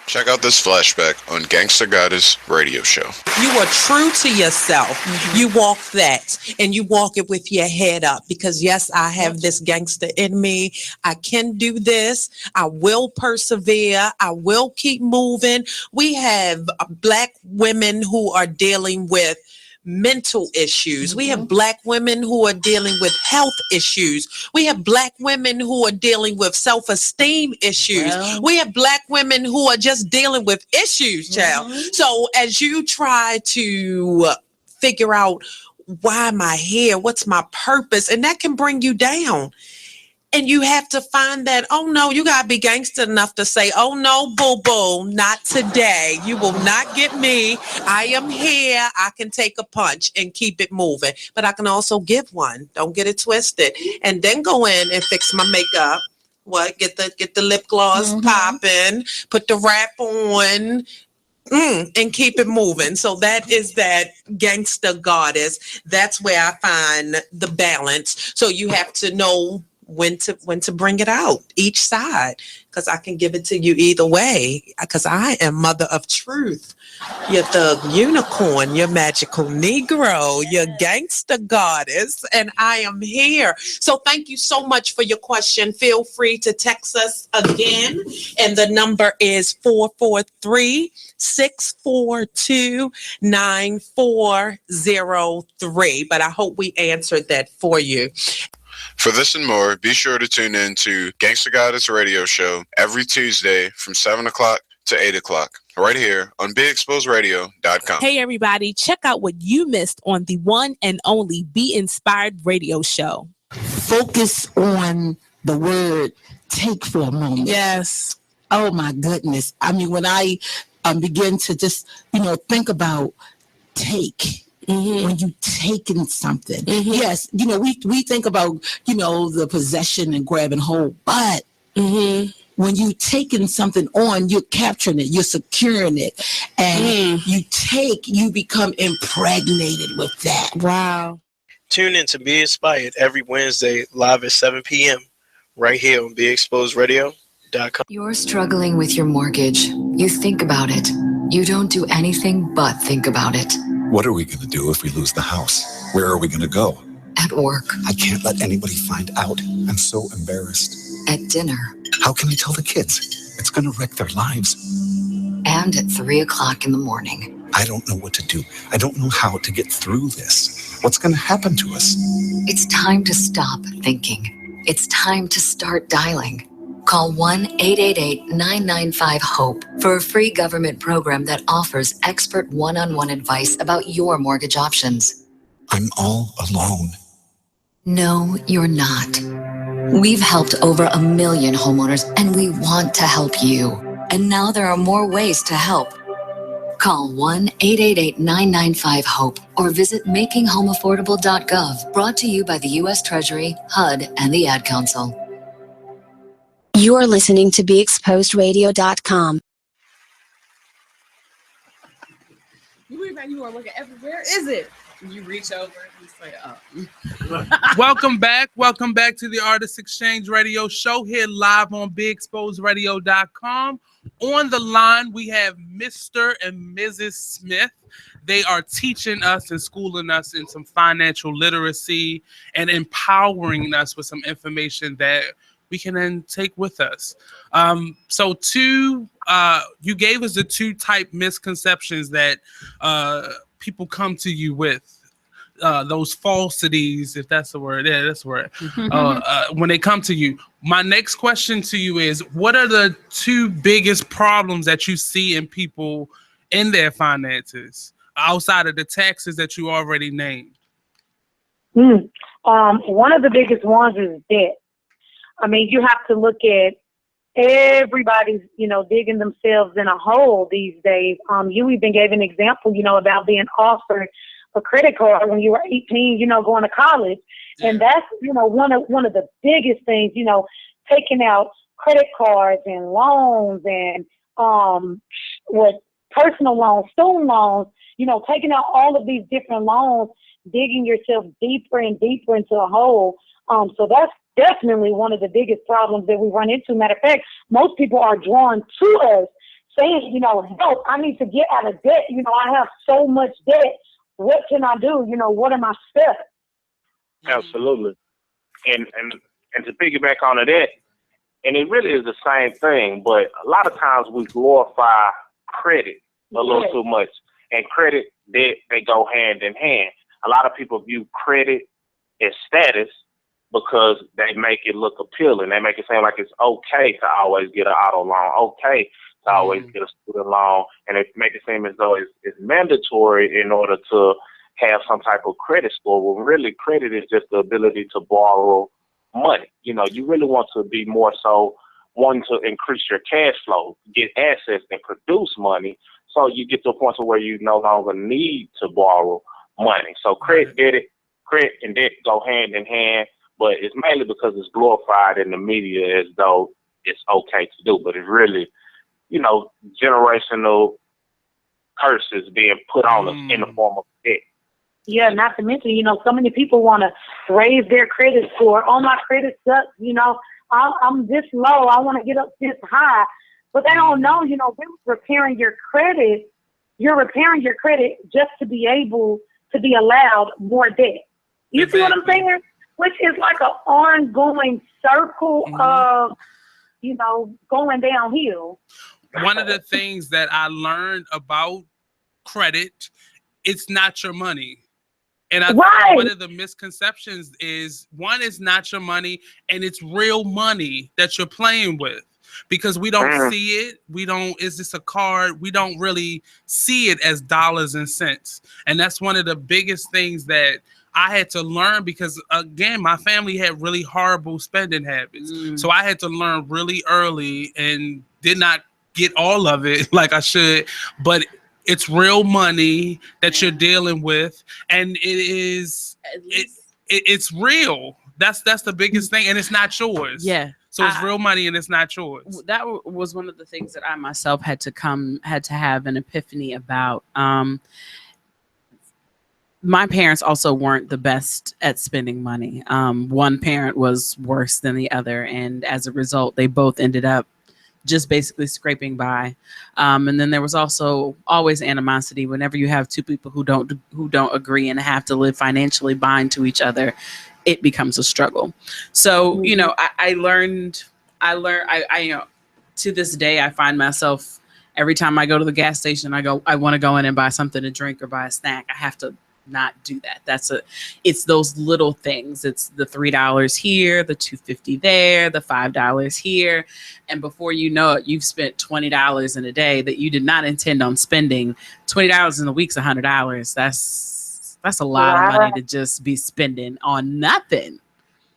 Check out this flashback on Gangsta Goddess Radio Show. You are true to yourself. You walk that, and you walk it with your head up, because yes, I have this gangster in me. I can do this. I will persevere. I will keep moving. We have Black women who are dealing with mental issues. We have Black women who are dealing with health issues. We have Black women who are dealing with self-esteem issues. Well, we have Black women who are just dealing with issues, child. So as you try to figure out, why am I here? What's my purpose? And that can bring you down. And you have to find that, oh no, you gotta be gangster enough to say, oh no, boo-boo, not today. You will not get me. I am here. I can take a punch and keep it moving. But I can also give one. Don't get it twisted. And then go in and fix my makeup. Get the lip gloss popping, put the wrap on, and keep it moving. So that is that gangster goddess. That's where I find the balance. So you have to know when to bring it out, each side, because I can give it to you either way, because I am mother of truth. your thug unicorn, your magical Negro, your gangster goddess, and I am here. So thank you so much for your question. Feel free to text us again, and the number is 443-642-9403. But I hope we answered that for you. For this and more, be sure to tune in to Gangsta Goddess Radio Show every Tuesday from 7 o'clock to 8 o'clock, right here on BeExposedRadio.com. Hey, everybody, check out what you missed on the one and only Be Inspired Radio Show. Focus on the word take for a moment. Yes. Oh, my goodness. I mean, when I begin to just, think about take. Mm-hmm. When you taking something, yes, we think about the possession and grab and hold, but when you taking something on, you're capturing it, you're securing it, and you become impregnated with that. Wow! Tune in to Be Inspired every Wednesday live at 7 p.m. right here on BeExposedRadio.com. You're struggling with your mortgage. You think about it. You don't do anything but think about it. What are we going to do if we lose the house? Where are we going to go? At work. I can't let anybody find out. I'm so embarrassed. At dinner. How can we tell the kids? It's going to wreck their lives. And at 3 o'clock in the morning. I don't know what to do. I don't know how to get through this. What's going to happen to us? It's time to stop thinking. It's time to start dialing. Call 1-888-995-HOPE for a free government program that offers expert one-on-one advice about your mortgage options. I'm all alone. No, you're not. We've helped over 1 million homeowners, and we want to help you. And now there are more ways to help. Call 1-888-995-HOPE or visit makinghomeaffordable.gov. Brought to you by the U.S. Treasury, HUD, and the Ad Council. You're listening to BeExposedRadio.com. You are looking everywhere. Is it? And you reach over and say, oh. Welcome back to the Artist Exchange Radio Show here live on BeExposedRadio.com. On the line, we have Mr. and Mrs. Smith. They are teaching us and schooling us in some financial literacy and empowering us with some information that we can then take with us. So you gave us the two type misconceptions that people come to you with. Those falsities, if that's the word. Yeah, that's the word. When they come to you. My next question to you is, what are the two biggest problems that you see in people in their finances outside of the taxes that you already named? One of the biggest ones is debt. I mean, you have to look at everybody's, digging themselves in a hole these days. You even gave an example, about being offered a credit card when you were 18, going to college. And that's, one of the biggest things, taking out credit cards and loans and personal loans, student loans, taking out all of these different loans, digging yourself deeper and deeper into a hole. So that's definitely one of the biggest problems that we run into. Matter of fact, most people are drawn to us saying, help, I need to get out of debt. I have so much debt. What can I do? What are my steps? Absolutely. And to piggyback on that, and it really is the same thing, but a lot of times we glorify credit a little too much. And credit, debt, they go hand in hand. A lot of people view credit as status because they make it look appealing. They make it seem like it's okay to always get an auto loan, okay to always get a student loan, and they make it seem as though it's mandatory in order to have some type of credit score. Well, really, credit is just the ability to borrow money. You really want to be more so wanting to increase your cash flow, get assets, and produce money, so you get to a point where you no longer need to borrow money. So credit and debt go hand in hand, but it's mainly because it's glorified in the media as though it's okay to do, but it's really, generational curses being put on us in the form of debt. Yeah, not to mention, so many people want to raise their credit score. Oh, my credit sucks. I'm this low. I want to get up this high. But they don't know, really repairing your credit you're repairing your credit just to be able to be allowed more debt. You see what I'm saying? Which is like an ongoing circle of, you know, going downhill. One of the things that I learned about credit, it's not your money. And I think one of the misconceptions is, one, is not your money, and it's real money that you're playing with. Because we don't see it. Is this a card? We don't really see it as dollars and cents. And that's one of the biggest things that I had to learn, because again, my family had really horrible spending habits. So I had to learn really early, and did not get all of it like I should, but it's real money that you're dealing with, and it's real. That's the biggest thing, and it's not yours. Yeah. So it's real money, and it's not yours. That was one of the things that I myself had to have an epiphany about. My parents also weren't the best at spending money. One parent was worse than the other, and as a result, they both ended up just basically scraping by. And then there was also always animosity whenever you have two people who don't agree and have to live financially bind to each other. It becomes a struggle. So, you know, I learned, you know, to this day, I find myself every time I go to the gas station, I want to go in and buy something to drink or buy a snack. I have to not do that. It's those little things. It's the $3 here, the $2.50 there, the $5 here. And before you know it, you've spent $20 in a day that you did not intend on spending. $20 in a week's $100. That's a lot of money to just be spending on nothing.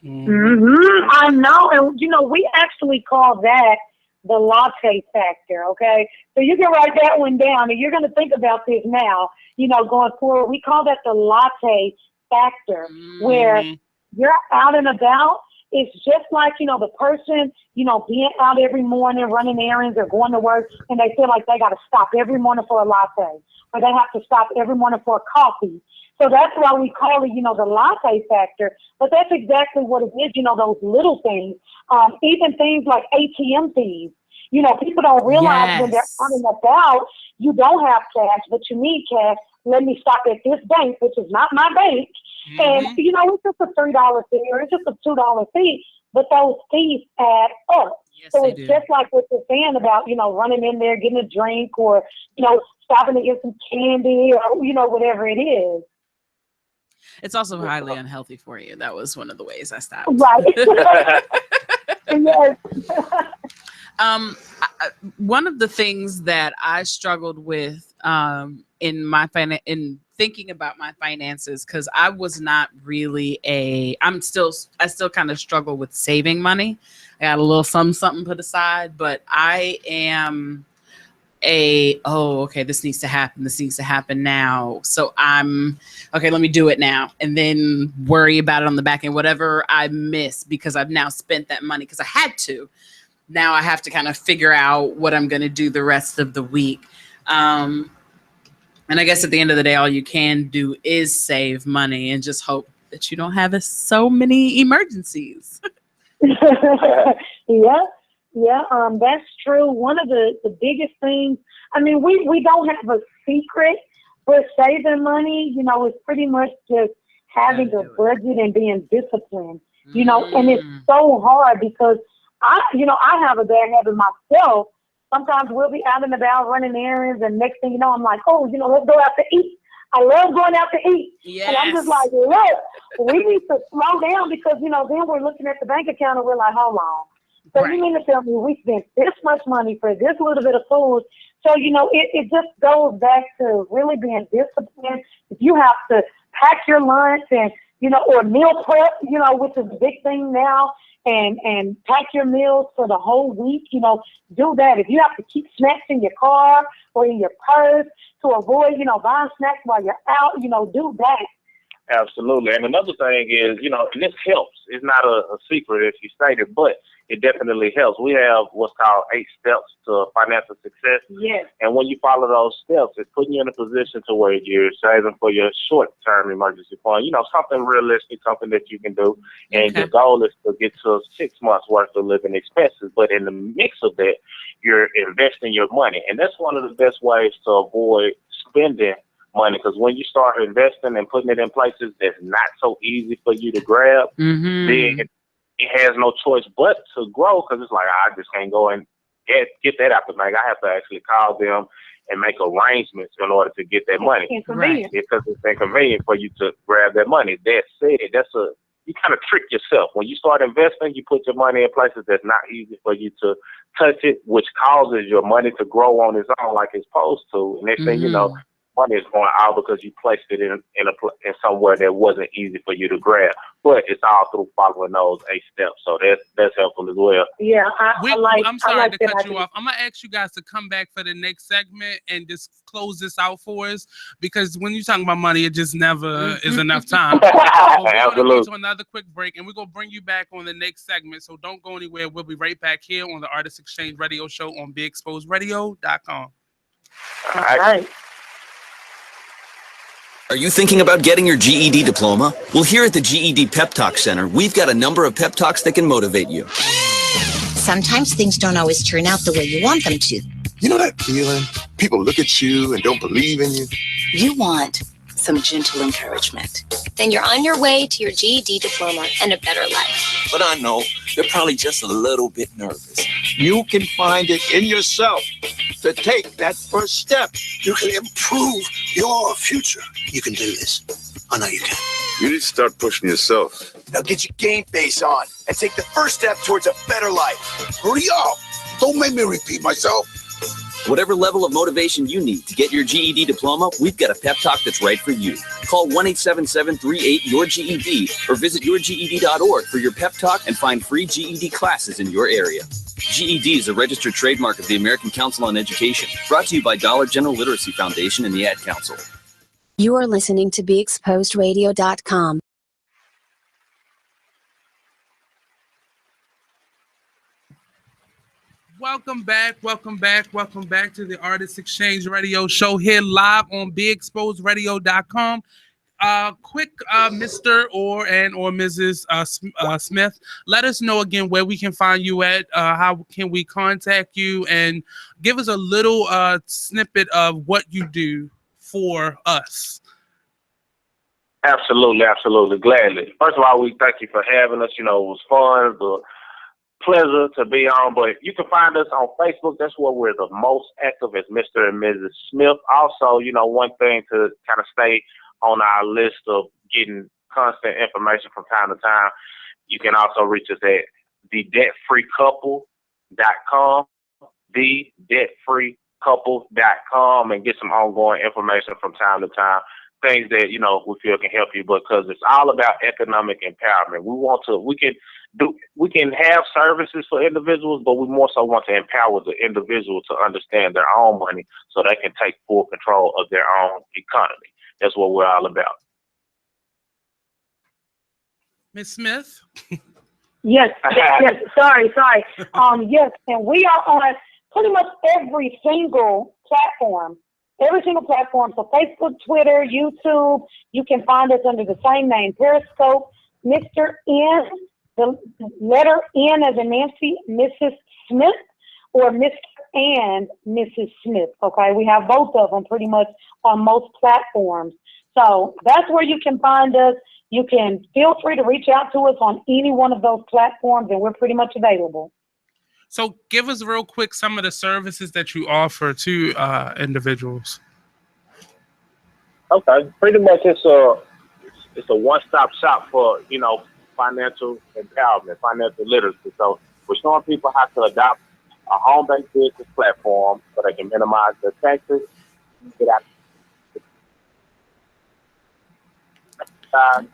I know. And, you know, we actually call that the latte factor, okay? So you can write that one down, and you're going to think about this now, you know, going forward. We call that the latte factor, where you're out and about. It's just like, you know, the person, you know, being out every morning running errands or going to work, and they feel like they got to stop every morning for a latte, or they have to stop every morning for a coffee. So that's why we call it, you know, the latte factor. But that's exactly what it is, you know, those little things. Even things like ATM fees. You know, people don't realize when they're out and about, you don't have cash, but you need cash. Let me stop at this bank, which is not my bank. And, you know, it's just a $3 fee or it's just a $2 fee, but those fees add up. So it's just like what you're saying about, you know, running in there, getting a drink, or, you know, stopping to get some candy, or, you know, whatever it is. It's also highly unhealthy for you. That was one of the ways I stopped. Right. Yes. One of the things that I struggled with in thinking about my finances, because I was not really I still kind of struggle with saving money. I got a little something put aside, but I am this needs to happen now. So let me do it now, and then worry about it on the back end, whatever I miss, because I've now spent that money because I had to. Now I have to kind of figure out what I'm going to do the rest of the week. And I guess at the end of the day, all you can do is save money and just hope that you don't have so many emergencies. Yeah, that's true. One of the biggest things, I mean, we don't have a secret for saving money. You know, it's pretty much just having a budget and being disciplined, you know, and it's so hard because I have a bad habit myself. Sometimes we'll be out and about running errands, and next thing you know, I'm like, let's go out to eat. I love going out to eat. Yes. And I'm just like, look, we need to slow down because, you know, then we're looking at the bank account and we're like, hold on. So you mean to tell me we spent this much money for this little bit of food? So, you know, it just goes back to really being disciplined. If you have to pack your lunch and, you know, or meal prep, you know, which is a big thing now, and pack your meals for the whole week, you know, do that. If you have to keep snacks in your car or in your purse to avoid, you know, buying snacks while you're out, you know, do that. Absolutely. And another thing is, you know, and this helps. It's not a secret if you state it, but it definitely helps. We have what's called 8 steps to financial success. Yes. And when you follow those steps, it's putting you in a position to where you're saving for your short-term emergency fund. You know, something realistic, something that you can do. And your goal is to get to 6 months worth of living expenses. But in the mix of that, you're investing your money. And that's one of the best ways to avoid spending money, because when you start investing and putting it in places that's not so easy for you to grab, then it has no choice but to grow, because it's like, I just can't go and get that out the bank. I have to actually call them and make arrangements in order to get that money. Inconvenient. Because it's inconvenient for you to grab that money. That said, you kind of trick yourself. When you start investing, you put your money in places that's not easy for you to touch it, which causes your money to grow on its own like it's supposed to. And next thing you know, money is going out because you placed it in somewhere that wasn't easy for you to grab. But it's all through following those 8 steps. So that's helpful as well. Yeah, I'm sorry to cut you off. I'm going to ask you guys to come back for the next segment and just close this out for us, because when you're talking about money, it just never is enough time. So we're going to go to another quick break, and we're going to bring you back on the next segment. So don't go anywhere. We'll be right back here on the Artist Exchange Radio Show on BeExposedRadio.com. All right. Are you thinking about getting your GED diploma? Well, here at the GED Pep Talk Center, we've got a number of pep talks that can motivate you. Sometimes things don't always turn out the way you want them to. You know that feeling? People look at you and don't believe in you. You want some gentle encouragement. Then you're on your way to your GED diploma and a better life. But I know they're probably just a little bit nervous. You can find it in yourself to take that first step. You can improve your future. You can do this. I know you can. You need to start pushing yourself. Now get your game face on and take the first step towards a better life. Hurry up. Don't make me repeat myself. Whatever level of motivation you need to get your GED diploma, we've got a pep talk that's right for you. Call 1-877-38-YOUR-GED or visit yourged.org for your pep talk and find free GED classes in your area. GED is a registered trademark of the American Council on Education, brought to you by Dollar General Literacy Foundation and the Ad Council. You are listening to BeExposedRadio.com. Welcome back to the Artist Exchange Radio Show here live on BeExposedRadio.com. Quick, Mr. or Mrs. Smith, let us know again where we can find you at. How can we contact you, and give us a little snippet of what you do for us. Absolutely, gladly. First of all, we thank you for having us. You know, it was fun. It was a pleasure to be on. But you can find us on Facebook. That's where we're the most active, as Mr. and Mrs. Smith. Also, you know, one thing to kind of stay on our list of getting constant information from time to time, you can also reach us at thedebtfreecouple.com, thedebtfreecouple.com, and get some ongoing information from time to time. Things that, you know, we feel can help you, because it's all about economic empowerment. We can have services for individuals, but we more so want to empower the individual to understand their own money so they can take full control of their own economy. That's what we're all about. Ms. Smith? Yes. Sorry. Yes, and we are on pretty much every single platform. So Facebook, Twitter, YouTube, you can find us under the same name, Periscope, Mr. N, the letter N as in Nancy, Mrs. Smith, or Mr. and Mrs. Smith, okay? We have both of them pretty much on most platforms. So that's where you can find us. You can feel free to reach out to us on any one of those platforms, and we're pretty much available. So give us real quick some of the services that you offer to individuals. Okay, pretty much it's a one-stop shop for, you know, financial empowerment, financial literacy. So we're showing people how to adopt a home-based business platform so they can minimize their taxes, get out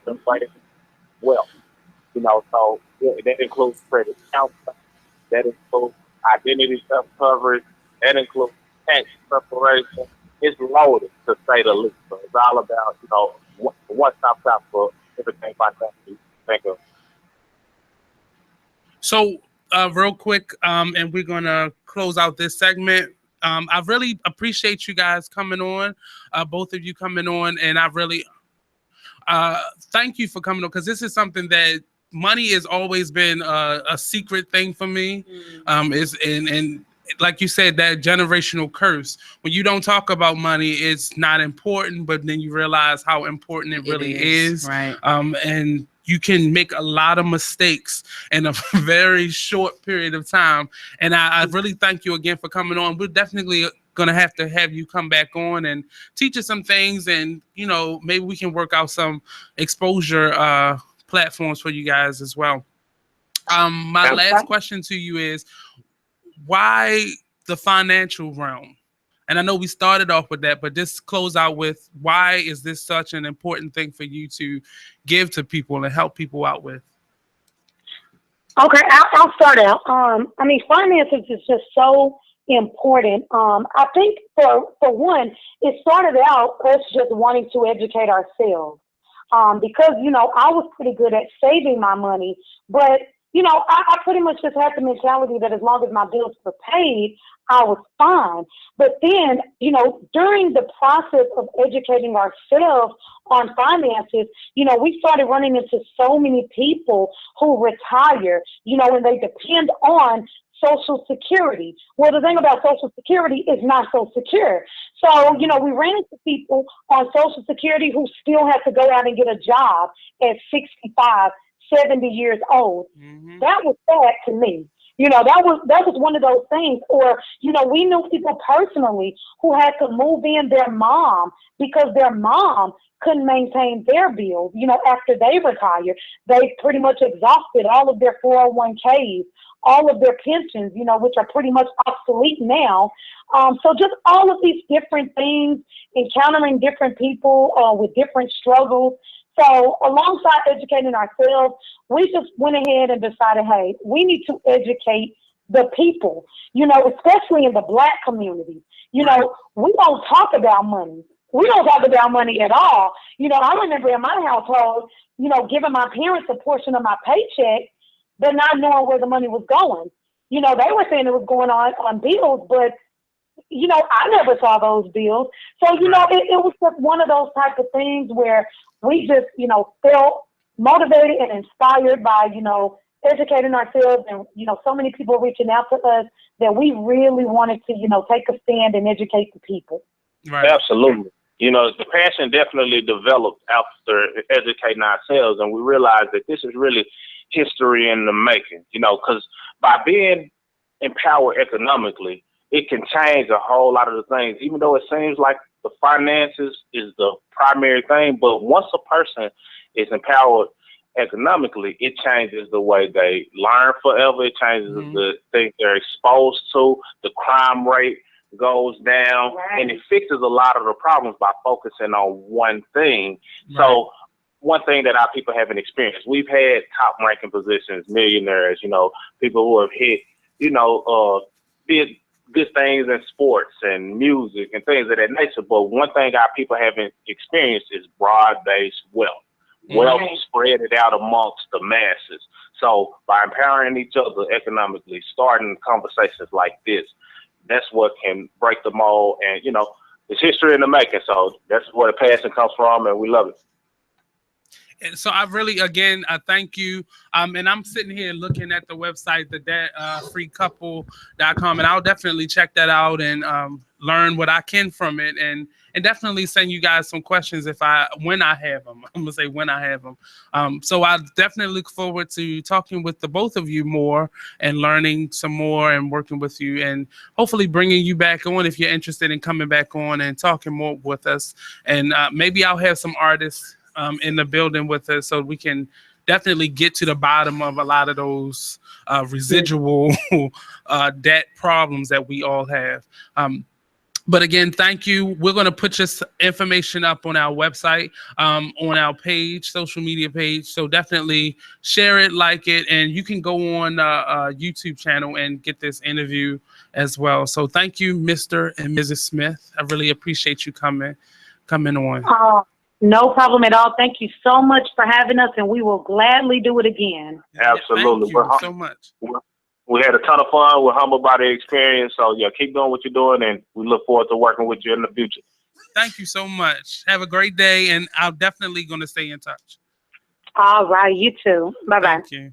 of wealth. You know, so that includes credit counseling. That includes identity theft coverage. That includes tax preparation. It's loaded, to say the least. So it's all about, you know, one-stop shop for everything financial you think of. So, real quick, and we're going to close out this segment. I really appreciate you guys coming on, both of you coming on, and I really thank you for coming on, because this is something that money has always been a secret thing for me. And like you said, that generational curse. When you don't talk about money, it's not important, but then you realize how important it really is. Right. And you can make a lot of mistakes in a very short period of time. And I really thank you again for coming on. We're definitely going to have you come back on and teach us some things. And, you know, maybe we can work out some exposure platforms for you guys as well. My last question to you is, why the financial realm? And I know we started off with that, but just close out with, why is this such an important thing for you to give to people and help people out with? Okay, I'll start out. I mean, finances is just so important. I think for one, it started out us just wanting to educate ourselves. Because, you know, I was pretty good at saving my money, but you know, I pretty much just had the mentality that as long as my bills were paid, I was fine. But then, you know, during the process of educating ourselves on finances, you know, we started running into so many people who retire, you know, and they depend on Social Security. Well, the thing about Social Security is not so secure. So, you know, we ran into people on Social Security who still have to go out and get a job at 65, 70 years old. Mm-hmm. That was sad to me. You know, that was one of those things. Or, you know, we knew people personally who had to move in their mom because their mom couldn't maintain their bills. You know, after they retired, they pretty much exhausted all of their 401ks, all of their pensions, you know, which are pretty much obsolete now. So just all of these different things, encountering different people with different struggles. So alongside educating ourselves, we just went ahead and decided, hey, we need to educate the people, you know, especially in the Black community. You know, we don't talk about money. We don't talk about money at all. You know, I remember in my household, you know, giving my parents a portion of my paycheck, but not knowing where the money was going. You know, they were saying it was going on bills, but you know, I never saw those bills. So, you know, it was just one of those type of things where we just, you know, felt motivated and inspired by, you know, educating ourselves, and, you know, so many people reaching out to us that we really wanted to, you know, take a stand and educate the people. Right. Absolutely. You know, the passion definitely developed after educating ourselves, and we realized that this is really history in the making, you know, because by being empowered economically, it can change a whole lot of the things, even though it seems like the finances is the primary thing. But once a person is empowered economically, it changes the way they learn forever. It changes the things they're exposed to. The crime rate goes down, and it fixes a lot of the problems by focusing on one thing. So one thing that our people haven't experienced, we've had top ranking positions, millionaires, you know, people who have hit, you know, big good things in sports and music and things of that nature. But one thing our people haven't experienced is broad-based wealth. Wealth spread it out amongst the masses. So by empowering each other economically, starting conversations like this, that's what can break the mold. And, you know, it's history in the making. So that's where the passion comes from, and we love it. And so I really, again, I thank you. And I'm sitting here looking at the website, freecouple.com, and I'll definitely check that out and learn what I can from it, and definitely send you guys some questions when I have them. I'm gonna say when I have them. So I definitely look forward to talking with the both of you more and learning some more and working with you, and hopefully bringing you back on if you're interested in coming back on and talking more with us. And maybe I'll have some artists in the building with us, so we can definitely get to the bottom of a lot of those residual debt problems that we all have. But again, thank you. We're going to put this information up on our website, on our page, social media page. So definitely share it, like it, and you can go on YouTube channel and get this interview as well. So thank you, Mr. and Mrs. Smith. I really appreciate you coming on. No problem at all. Thank you so much for having us, and we will gladly do it again. Absolutely. Thank you so much. We had a ton of fun. We're humbled by the experience. So, yeah, keep doing what you're doing, and we look forward to working with you in the future. Thank you so much. Have a great day, and I'm definitely going to stay in touch. All right. You too. Bye-bye. Thank you.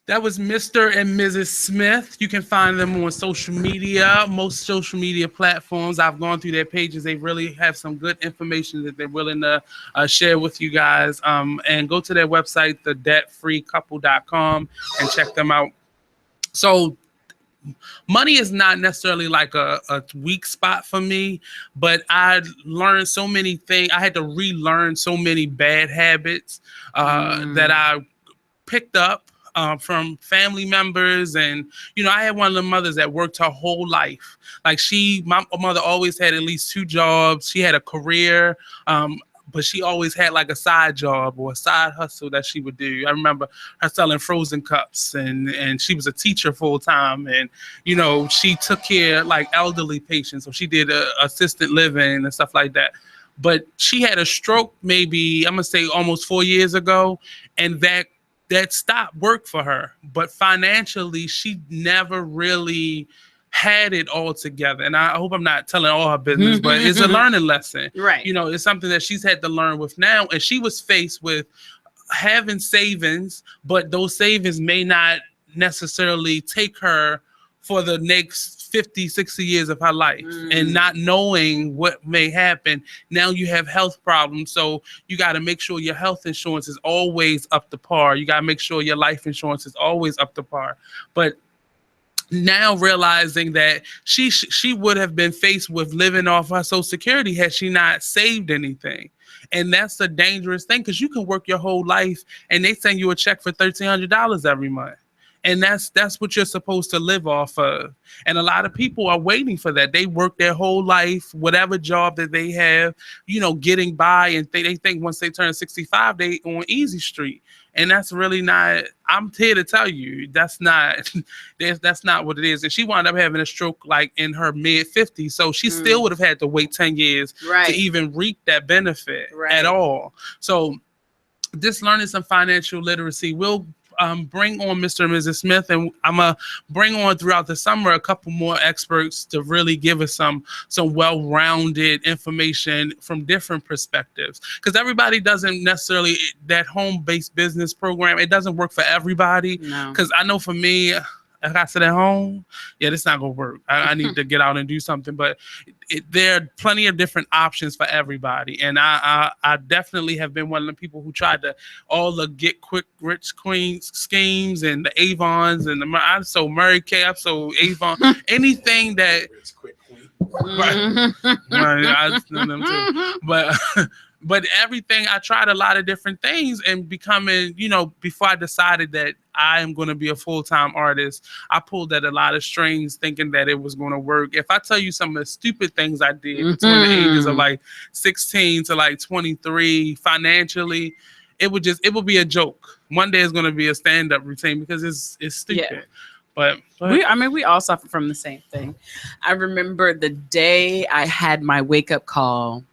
That was Mr. and Mrs. Smith. You can find them on social media, most social media platforms. I've gone through their pages. They really have some good information that they're willing to share with you guys. And go to their website, thedebtfreecouple.com, and check them out. So money is not necessarily like a weak spot for me, but I learned so many things. I had to relearn so many bad habits that I picked up from family members. And, I had one of the mothers that worked her whole life. Like my mother always had at least 2 jobs. She had a career, but she always had like a side job or a side hustle that she would do. I remember her selling frozen cups, and she was a teacher full time. And, she took care of like elderly patients. So she did assisted living and stuff like that. But she had a stroke maybe, I'm going to say almost 4 years ago. And that stopped work for her. But financially, she never really had it all together. And I hope I'm not telling all her business, but it's a learning lesson. Right. It's something that she's had to learn with now. And she was faced with having savings, but those savings may not necessarily take her for the next 50, 60 years of her life, and not knowing what may happen. Now you have health problems. So you got to make sure your health insurance is always up to par. You got to make sure your life insurance is always up to par. But now realizing that she would have been faced with living off her Social Security had she not saved anything. And that's a dangerous thing, because you can work your whole life and they send you a check for $1,300 every month. And that's what you're supposed to live off of. And a lot of people are waiting for that. They work their whole life, whatever job that they have, getting by, and they think once they turn 65, they on easy street. And that's really not, I'm here to tell you, that's not what it is. And she wound up having a stroke like in her mid-50s. So she still would have had to wait 10 years to even reap that benefit at all. So just learning some financial literacy will bring on Mr. and Mrs. Smith, and I'm gonna bring on throughout the summer a couple more experts to really give us some well-rounded information from different perspectives, because everybody doesn't necessarily, that home-based business program, it doesn't work for everybody. Because I know for me, if I sit at home, that's not gonna work. I need to get out and do something. But there are plenty of different options for everybody. And I definitely have been one of the people who tried all the get quick rich queen schemes and the Avons and I've sold Mary Kay, I've sold Avon, anything that. I know them too. But everything, I tried a lot of different things, and becoming, before I decided that I am going to be a full-time artist, I pulled at a lot of strings thinking that it was going to work. If I tell you some of the stupid things I did between the ages of like 16 to like 23 financially, it would be a joke. One day it's going to be a stand-up routine because it's stupid. Yeah. But we all suffer from the same thing. I remember the day I had my wake-up call,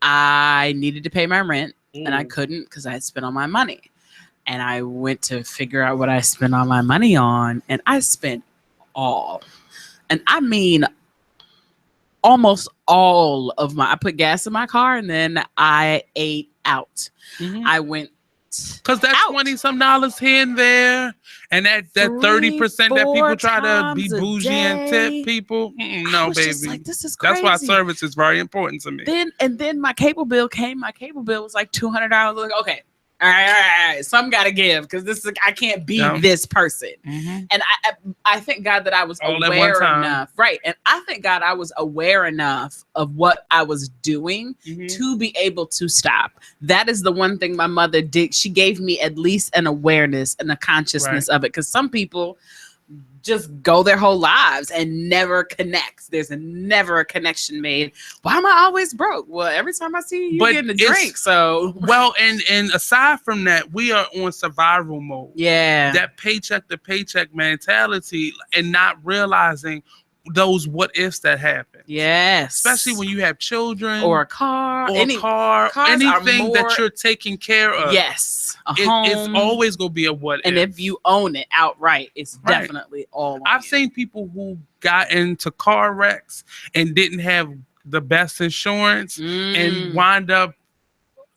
I needed to pay my rent and I couldn't because I had spent all my money. And I went to figure out what I spent all my money on, and I spent all. And I mean almost all of I put gas in my car, and then I ate out. I went because that's $20-some here and there, and that 30% that people try to be bougie and tip people. No, baby, like, this is crazy. That's why service is very important to me. Then my cable bill came. My cable bill was like $200. Like, okay, all right, something got to give, because I can't be this person. And I thank God that I was aware enough, right? And I thank God I was aware enough of what I was doing to be able to stop. That is the one thing my mother did. She gave me at least an awareness and a consciousness of it, because some people just go their whole lives and never connects. There's never a connection made. Why am I always broke? Well, every time I see you, getting a drink. So and aside from that, we are on survival mode. Yeah, that paycheck to paycheck mentality, and not realizing those what ifs that happen. Yes, especially when you have children or a car, anything that you're taking care of. Yes, it's always gonna be a what and if. If you own it outright, it's definitely all. I've seen people who got into car wrecks and didn't have the best insurance and wind up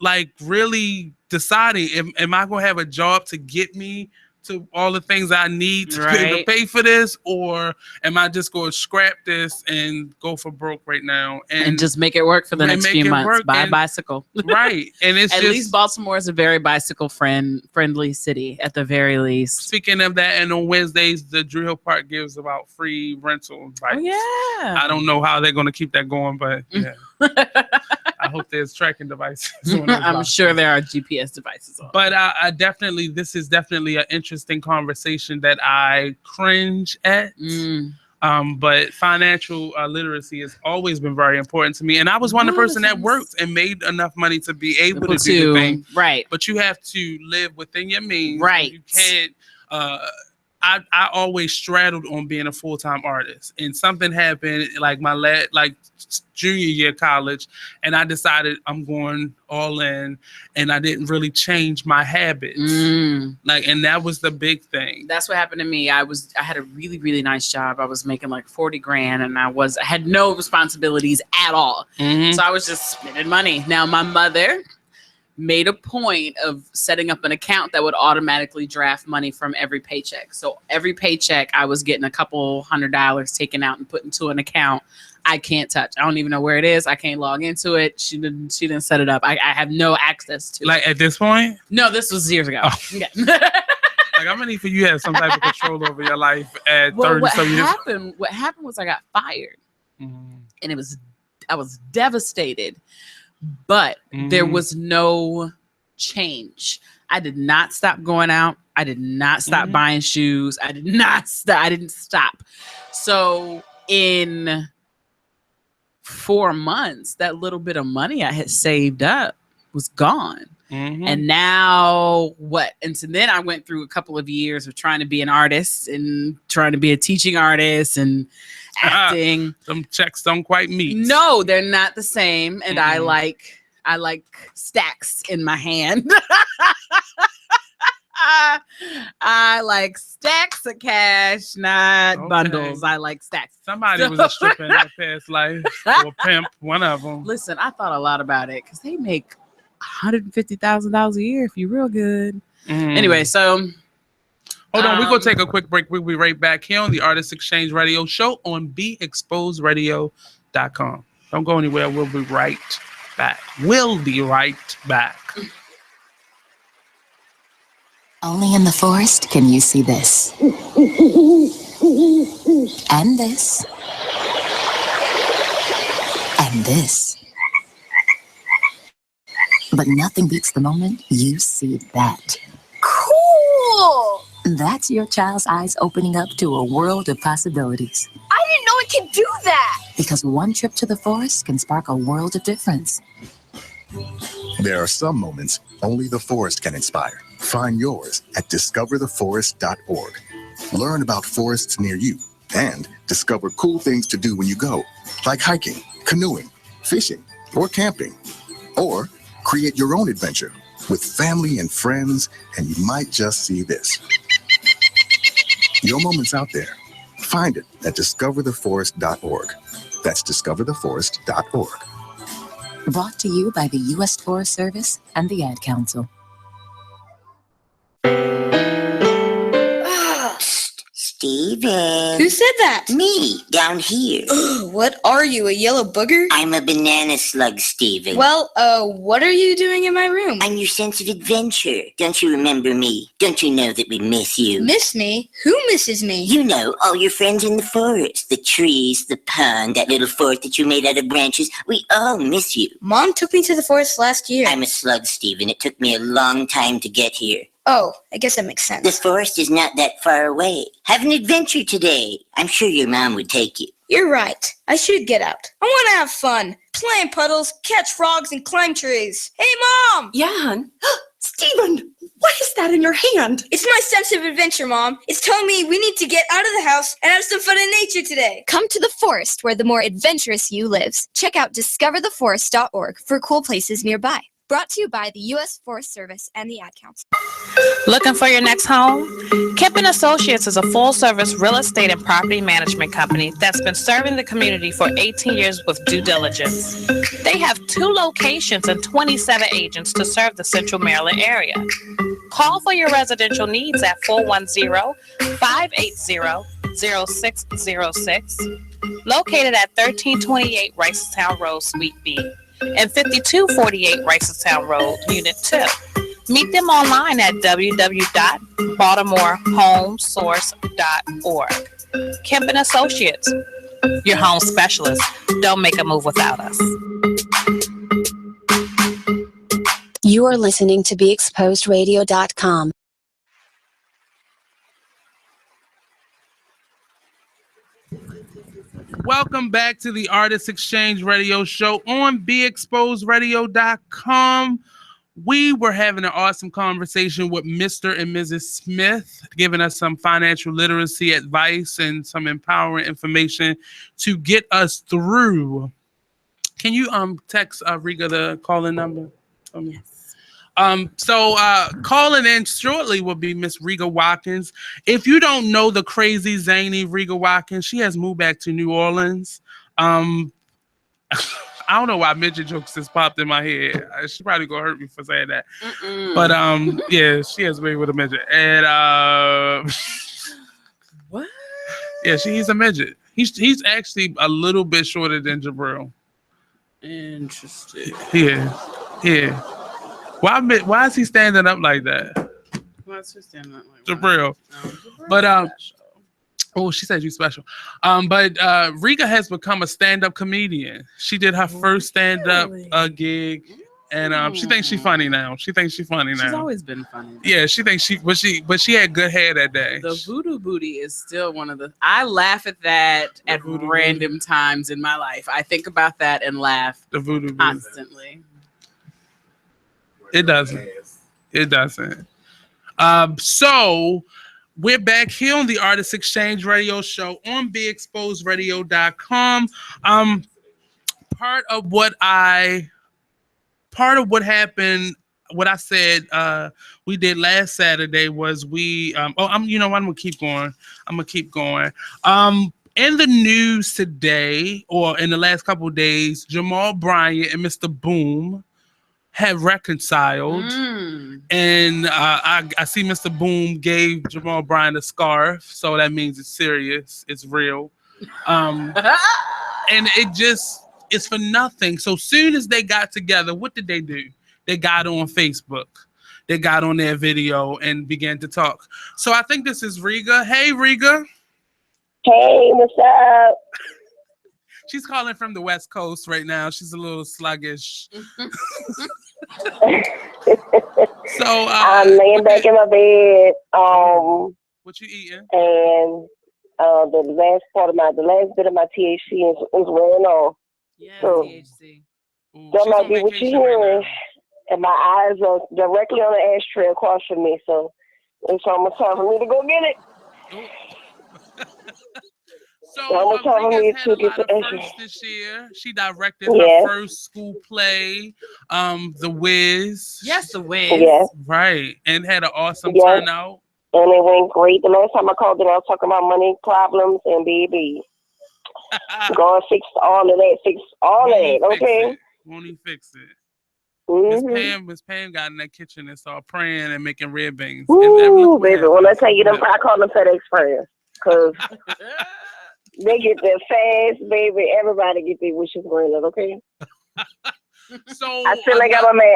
like really deciding, am I gonna have a job to get me to all the things I need to be able to pay for this, or am I just going to scrap this and go for broke right now and just make it work for the next few months? Buy a bicycle. Right. And it's at least Baltimore is a very bicycle friendly city at the very least. Speaking of that, and on Wednesdays, the Drew Hill Park gives about free rental bikes. Oh, yeah. I don't know how they're going to keep that going, but yeah. I hope there's tracking devices. I'm sure there are GPS devices on. But this is definitely an interesting conversation that I cringe at. But financial literacy has always been very important to me. And I was one of the person that worked and made enough money to be able to do the thing. Right. But you have to live within your means. Right. You can't. I always straddled on being a full-time artist, and something happened like junior year of college, and I decided I'm going all in, and I didn't really change my habits. And that was the big thing. That's what happened to me. I had a really, really nice job. I was making like $40,000, and I had no responsibilities at all. So I was just spending money. Now my mother made a point of setting up an account that would automatically draft money from every paycheck. So every paycheck I was getting a couple $100 taken out and put into an account I can't touch. I don't even know where it is. I can't log into it. She didn't set it up. I have no access to it. At this point? No, this was years ago. Yeah. Like, I'm gonna need for you to have some type of control over your life at 30-something years. What happened was I got fired. And I was devastated. But there was no change. I did not stop going out. I did not stop buying shoes. I didn't stop. So in 4 months, that little bit of money I had saved up was gone. And now what? And so then I went through a couple of years of trying to be an artist and trying to be a teaching artist and acting. Some checks don't quite meet. No, they're not the same. And I like stacks in my hand. I like stacks of cash, not bundles. I like stacks. Somebody was a stripper in their past life, or a pimp, one of them. Listen, I thought a lot about it because they make $150,000 a year if you're real good. Anyway, so hold on, we're gonna take a quick break. We'll be right back here on the Artist Exchange Radio Show on BeExposedRadio.com. Don't go anywhere. We'll be right back. Only in the forest can you see this. And this. And this. But nothing beats the moment you see that. Cool! That's your child's eyes opening up to a world of possibilities. I didn't know it could do that! Because one trip to the forest can spark a world of difference. There are some moments only the forest can inspire. Find yours at discovertheforest.org. Learn about forests near you and discover cool things to do when you go, like hiking, canoeing, fishing, or camping. Or create your own adventure with family and friends, and you might just see this. Your moment's out there. Find it at discovertheforest.org. That's discovertheforest.org. Brought to you by the U.S. Forest Service and the Ad Council. Steven. Who said that? Me, down here. What are you, a yellow booger? I'm a banana slug, Steven. Well, what are you doing in my room? I'm your sense of adventure. Don't you remember me? Don't you know that we miss you? Miss me? Who misses me? You know, all your friends in the forest. The trees, the pond, that little fort that you made out of branches. We all miss you. Mom took me to the forest last year. I'm a slug, Steven. It took me a long time to get here. Oh, I guess that makes sense. The forest is not that far away. Have an adventure today. I'm sure your mom would take you. You're right. I should get out. I want to have fun. Play in puddles, catch frogs, and climb trees. Hey, Mom! Yeah, hon. Steven, what is that in your hand? It's my sense of adventure, Mom. It's telling me we need to get out of the house and have some fun in nature today. Come to the forest where the more adventurous you lives. Check out discovertheforest.org for cool places nearby. Brought to you by the U.S. Forest Service and the Ad Council. Looking for your next home? Kemp & Associates is a full-service real estate and property management company that's been serving the community for 18 years with due diligence. They have 2 locations and 27 agents to serve the Central Maryland area. Call for your residential needs at 410-580-0606, located at 1328 Ricestown Road, Suite B, and 5248 Ricestown Road, Unit 2. Meet them online at www.baltimorehomesource.org. Kemp & Associates, your home specialist. Don't make a move without us. You are listening to BeExposedRadio.com. Welcome back to the Artist Exchange Radio Show on BeExposedRadio.com. We were having an awesome conversation with Mr. and Mrs. Smith, giving us some financial literacy advice and some empowering information to get us through. Can you text Riga the call-in number? Yes. So calling in shortly will be Miss Riga Watkins. If you don't know the crazy, zany Riga Watkins, she has moved back to New Orleans. I don't know why midget jokes just popped in my head. She probably gonna hurt me for saying that. But yeah, she has baby with a midget. And what? Yeah, he's a midget. He's actually a little bit shorter than Jabril. Interesting. Yeah. Why is he standing up like that? Why is he standing up like Jabril. But oh, she said you special. But Riga has become a stand-up comedian. She did her first stand-up gig, and she thinks she's funny now. She's always been funny. Yeah, she thinks but she had good hair that day. The voodoo booty is still one of the. I laugh at that at random times in my life. I think about that and laugh. The voodoo booty constantly. It doesn't. So. We're back here on the Artist Exchange Radio Show on BeExposedRadio.com. Part of what happened, what I said we did last Saturday was I'm gonna keep going. In the news today, or in the last couple of days, Jamal Bryant and Mr. Boom have reconciled, and I see Mr. Boom gave Jamal Bryant a scarf, so that means it's serious, it's real, and it's for nothing. So soon as they got together, what did they do? They got on Facebook, they got on their video and began to talk. So I think this is Riga. Hey, Riga. Hey, what's up? She's calling from the West Coast right now. She's a little sluggish. So I'm laying back in my bed. What you eating? And the last bit of my THC is wearing off. Yeah, so THC. That might be what you're hearing. And my eyes are directly on the ashtray across from me, so it's almost time for me to go get it. So Riga's had a lot of firsts this year. She directed her first school play, The Wiz. Yes, The Wiz. Yes. Right, and had an awesome turnout. And it went great. The last time I called it, I was talking about money problems and baby. God fixed all of that. Okay? Won't he fix it? Mm-hmm. Miss Pam got in that kitchen and started praying and making red beans. Ooh, baby, when I tell you them, I call them FedEx prayers. Because they get there fast, baby. Everybody get their wishes granted, okay? So I still ain't got my man.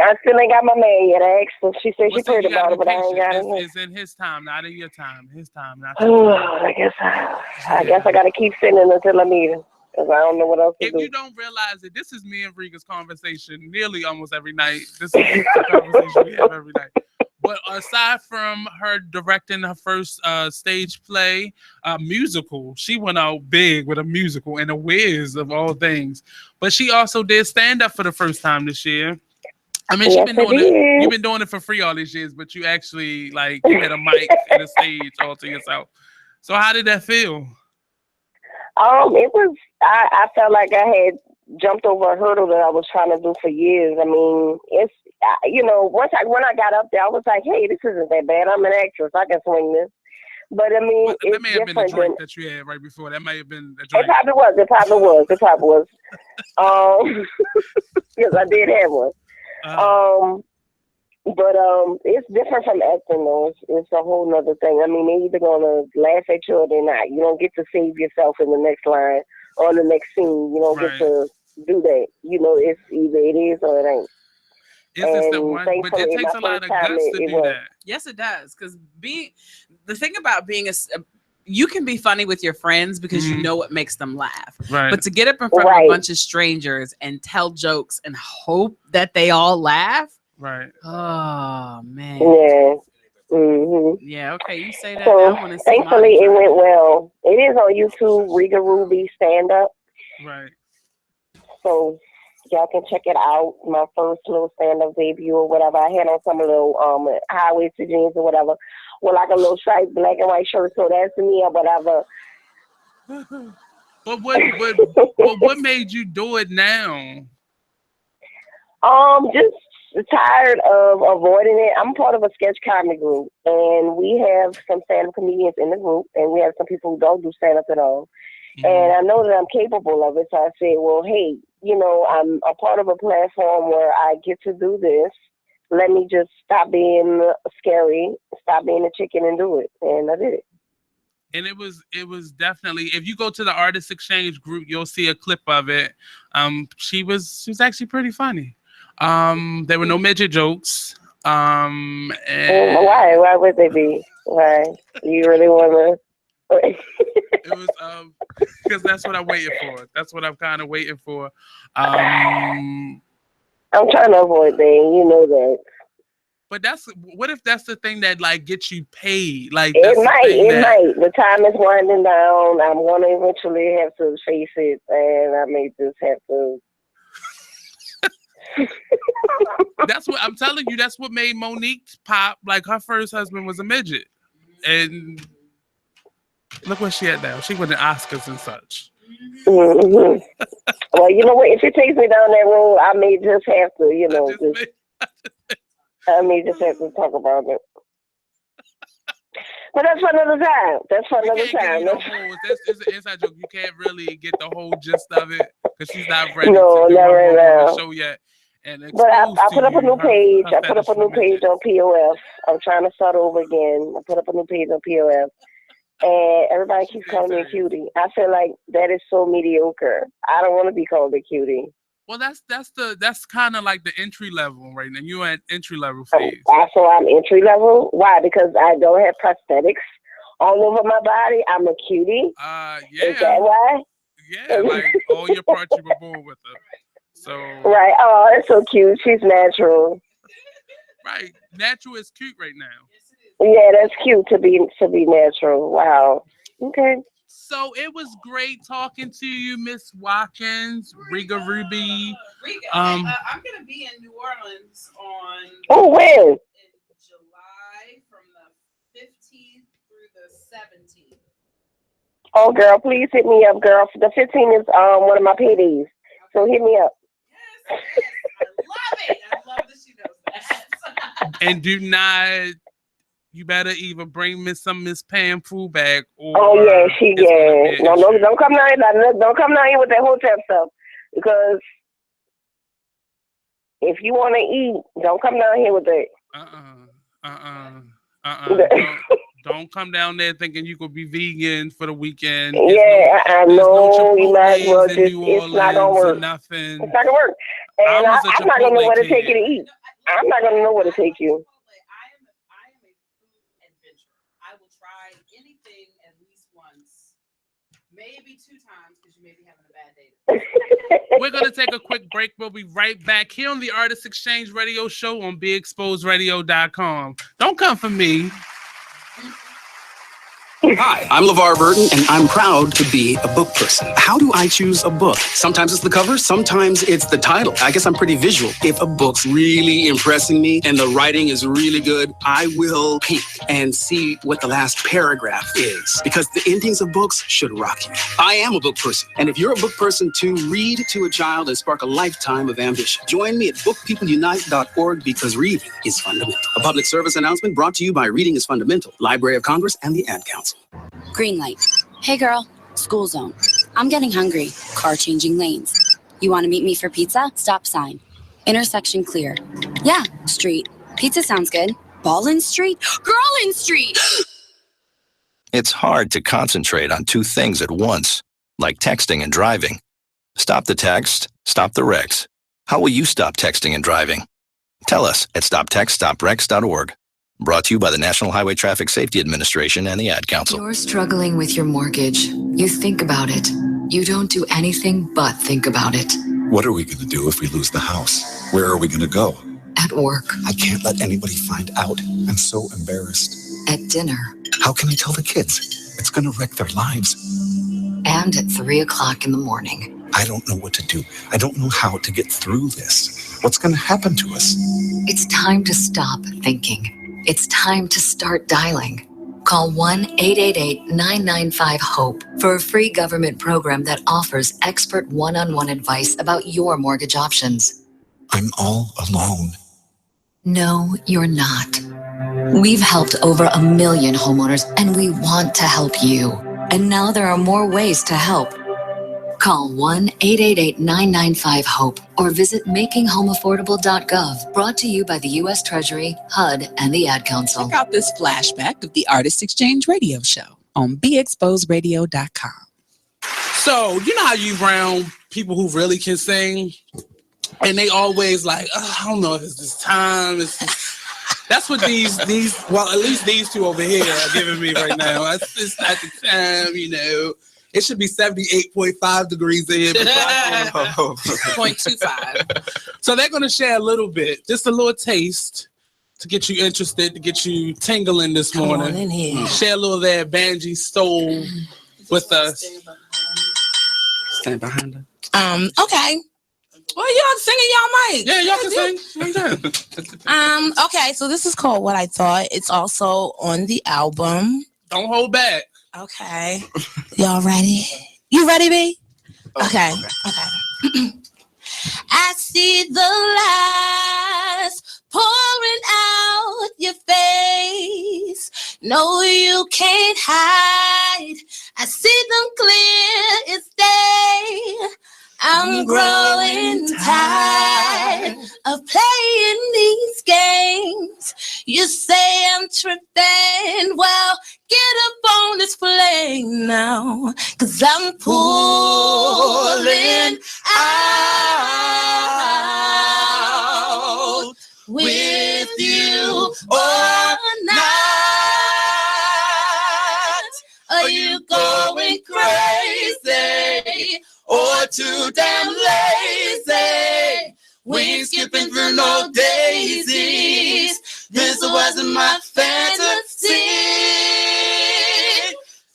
Yet. I asked her. She said she prayed about it, but I ain't got it. It's in his time, not in your time. His time, not your time. I guess I gotta keep sending until I meet him, because I don't know what else to do. If you don't realize it, this is me and Riga's conversation nearly almost every night. This is the conversation we have every night. But aside from her directing her first stage play, musical, she went out big with a musical and a Wiz of all things. But she also did stand up for the first time this year. I mean, you've been doing it for free all these years, but you actually you had a mic and a stage all to yourself. So how did that feel? It was. I felt like I had jumped over a hurdle that I was trying to do for years. I mean, it's. When I got up there, I was like, "Hey, this isn't that bad. I'm an actress. I can swing this." But I mean, that may have been the drink that you had right before. That may have been the drink. It probably was. Because I did have one. But it's different from acting, though. It's a whole nother thing. I mean, they're either gonna laugh at you or they're not. You don't get to save yourself in the next line or the next scene. You don't get to do that. You know, it's either it is or it ain't. It's the one, but it takes a lot of guts to do that. Yes, it does. Because the thing about being you can be funny with your friends because you know what makes them laugh. Right. But to get up in front of a bunch of strangers and tell jokes and hope that they all laugh. Right. Oh man. Yeah. Mm-hmm. Yeah. Okay. You say that. So thankfully, it went well. It is on YouTube. Riga Ruby stand up. Right. So y'all can check it out. My first little stand up debut or whatever. I had on some little high-waisted jeans or whatever, with like a little striped black and white shirt. So that's me or whatever. But what made you do it now? Just tired of avoiding it. I'm part of a sketch comedy group, and we have some stand-up comedians in the group, and we have some people who don't do stand-up at all. And I know that I'm capable of it, so I said, well, hey, you know, I'm a part of a platform where I get to do this. Let me just stop being scary, stop being a chicken, and do it. And I did it. And it was definitely, if you go to the Artist Exchange group, you'll see a clip of it. She was actually pretty funny. There were no midget jokes. And why would they be? Why? You really want to? It was because that's what I'm waiting for. That's what I'm kind of waiting for. I'm trying to avoid that. You know that. But what if that's the thing that like gets you paid? Like it might. The time is winding down. I'm gonna eventually have to face it, and I may just have to. That's what I'm telling you. That's what made Monique pop. Like her first husband was a midget, and look where she at now. She won the Oscars and such. Mm-hmm. Well, you know what? If it takes me down that road, I may just have to, you know, I may just have to talk about it. But that's for another time. That's for another time. It's an inside joke. You can't really get the whole gist of it because she's not ready to do the show yet. But I put up a new page. I put up a new page on POF. I'm trying to start over again. I put up a new page on POF. And everybody keeps calling me a cutie. I feel like that is so mediocre. I don't want to be called a cutie. Well, that's kind of like the entry level right now. You at entry level phase. So I'm entry level. Why? Because I don't have prosthetics all over my body. I'm a cutie. Yeah. Is that why? Yeah, like all your parts you were born with her. So. Right. Oh, that's so cute. She's natural. Right. Natural is cute right now. Yeah, that's cute to be natural. Wow. Okay. So it was great talking to you, Miss Watkins, Riga Ruby. I'm gonna be in New Orleans on. Oh, when? In July from the 15th through the 17th. Oh, girl, please hit me up, girl. The 15th is one of my paydays, so hit me up. Yes, I love it. I love that she knows that. And do not. You better either bring Miss Pam food back or. Oh yeah, No, don't come down here. Don't come down here with that hotel stuff, because if you want to eat, don't come down here with that. Don't come down there thinking you could be vegan for the weekend. I know. You might as well just. It's not gonna work. Nothing. It's not gonna work. And I'm not gonna know where to take you to eat. I'm not gonna know where to take you. Maybe 2 times because you may be having a bad day. We're going to take a quick break. We'll be right back here on the Artist Exchange Radio Show on BeExposedRadio.com. Don't come for me. Hi, I'm LeVar Burton, and I'm proud to be a book person. How do I choose a book? Sometimes it's the cover, sometimes it's the title. I guess I'm pretty visual. If a book's really impressing me and the writing is really good, I will peek and see what the last paragraph is, because the endings of books should rock you. I am a book person, and if you're a book person too, read to a child and spark a lifetime of ambition. Join me at bookpeopleunite.org, because reading is fundamental. A public service announcement brought to you by Reading is Fundamental, Library of Congress, and the Ad Council. Green light. Hey girl, school zone. I'm getting hungry. Car changing lanes. You want to meet me for pizza? Stop sign. Intersection clear. Yeah, street. Pizza sounds good. Ballin Street? Girlin Street! It's hard to concentrate on two things at once, like texting and driving. Stop the text, stop the wrecks. How will you stop texting and driving? Tell us at stoptextstoprex.org. Brought to you by the National Highway Traffic Safety Administration and the Ad Council. You're struggling with your mortgage. You think about it. You don't do anything but think about it. What are we going to do if we lose the house? Where are we going to go? At work. I can't let anybody find out. I'm so embarrassed. At dinner. How can I tell the kids? It's going to wreck their lives. And at 3 o'clock in the morning. I don't know what to do. I don't know how to get through this. What's going to happen to us? It's time to stop thinking. It's time to start dialing. Call 1-888-995-HOPE for a free government program that offers expert one-on-one advice about your mortgage options. I'm all alone. No, you're not. We've helped over 1 million homeowners, and we want to help you. And now there are more ways to help. Call 1-888-995-HOPE or visit makinghomeaffordable.gov. Brought to you by the U.S. Treasury, HUD, and the Ad Council. Check out this flashback of the Artist Exchange radio show on BeExposedRadio.com. So, you know how you round people who really can sing? And they always like, oh, I don't know if it's this time. That's what these, well, at least these two over here are giving me right now. It's not the time, you know. It should be 78.5 degrees in here. 0.25. So they're going to share a little bit, just a little taste to get you interested, to get you tingling this morning. Come on in here. Share a little of that Banji soul with us. Stand behind her. Okay. Well, y'all singing y'all mic. Yeah, y'all can sing. Okay, so this is called What I Thought. It's also on the album. Don't hold back. Okay. Y'all ready? You ready, B? Okay. I see the lies pouring out your face. No, you can't hide. I see them clear as day. I'm growing tired of playing these games. You say I'm tripping. Well, get up on this plane now, 'cause I'm pulling out with you or not. Are you going crazy or too damn lazy? We ain't skipping through no daisies. This wasn't my fantasy.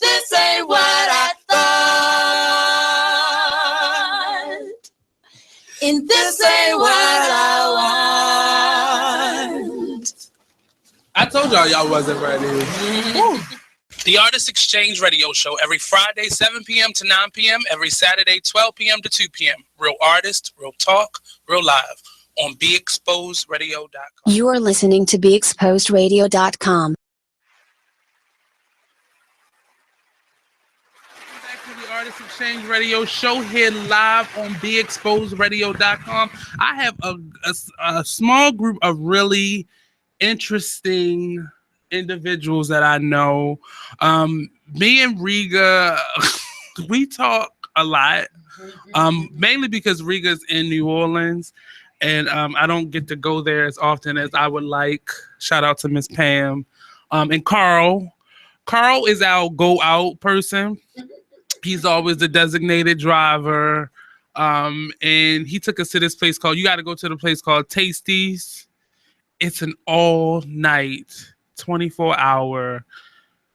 This ain't what I thought. And this ain't what I want. I told y'all wasn't ready. The Artist Exchange Radio Show every Friday, 7 p.m. to 9 p.m. Every Saturday, 12 p.m. to 2 p.m. Real artists, real talk, real live on BeExposedRadio.com. You are listening to BeExposedRadio.com. Back to the Artist Exchange Radio Show here live on BeExposedRadio.com. I have a small group of really interesting individuals that I know. Me and Riga, we talk a lot, mainly because Riga's in New Orleans, and I don't get to go there as often as I would like. Shout out to Miss Pam. And Carl. Carl is our go out person. He's always the designated driver. And he took us to this place called, you got to go to the place called Tasties. It's an all night 24-hour,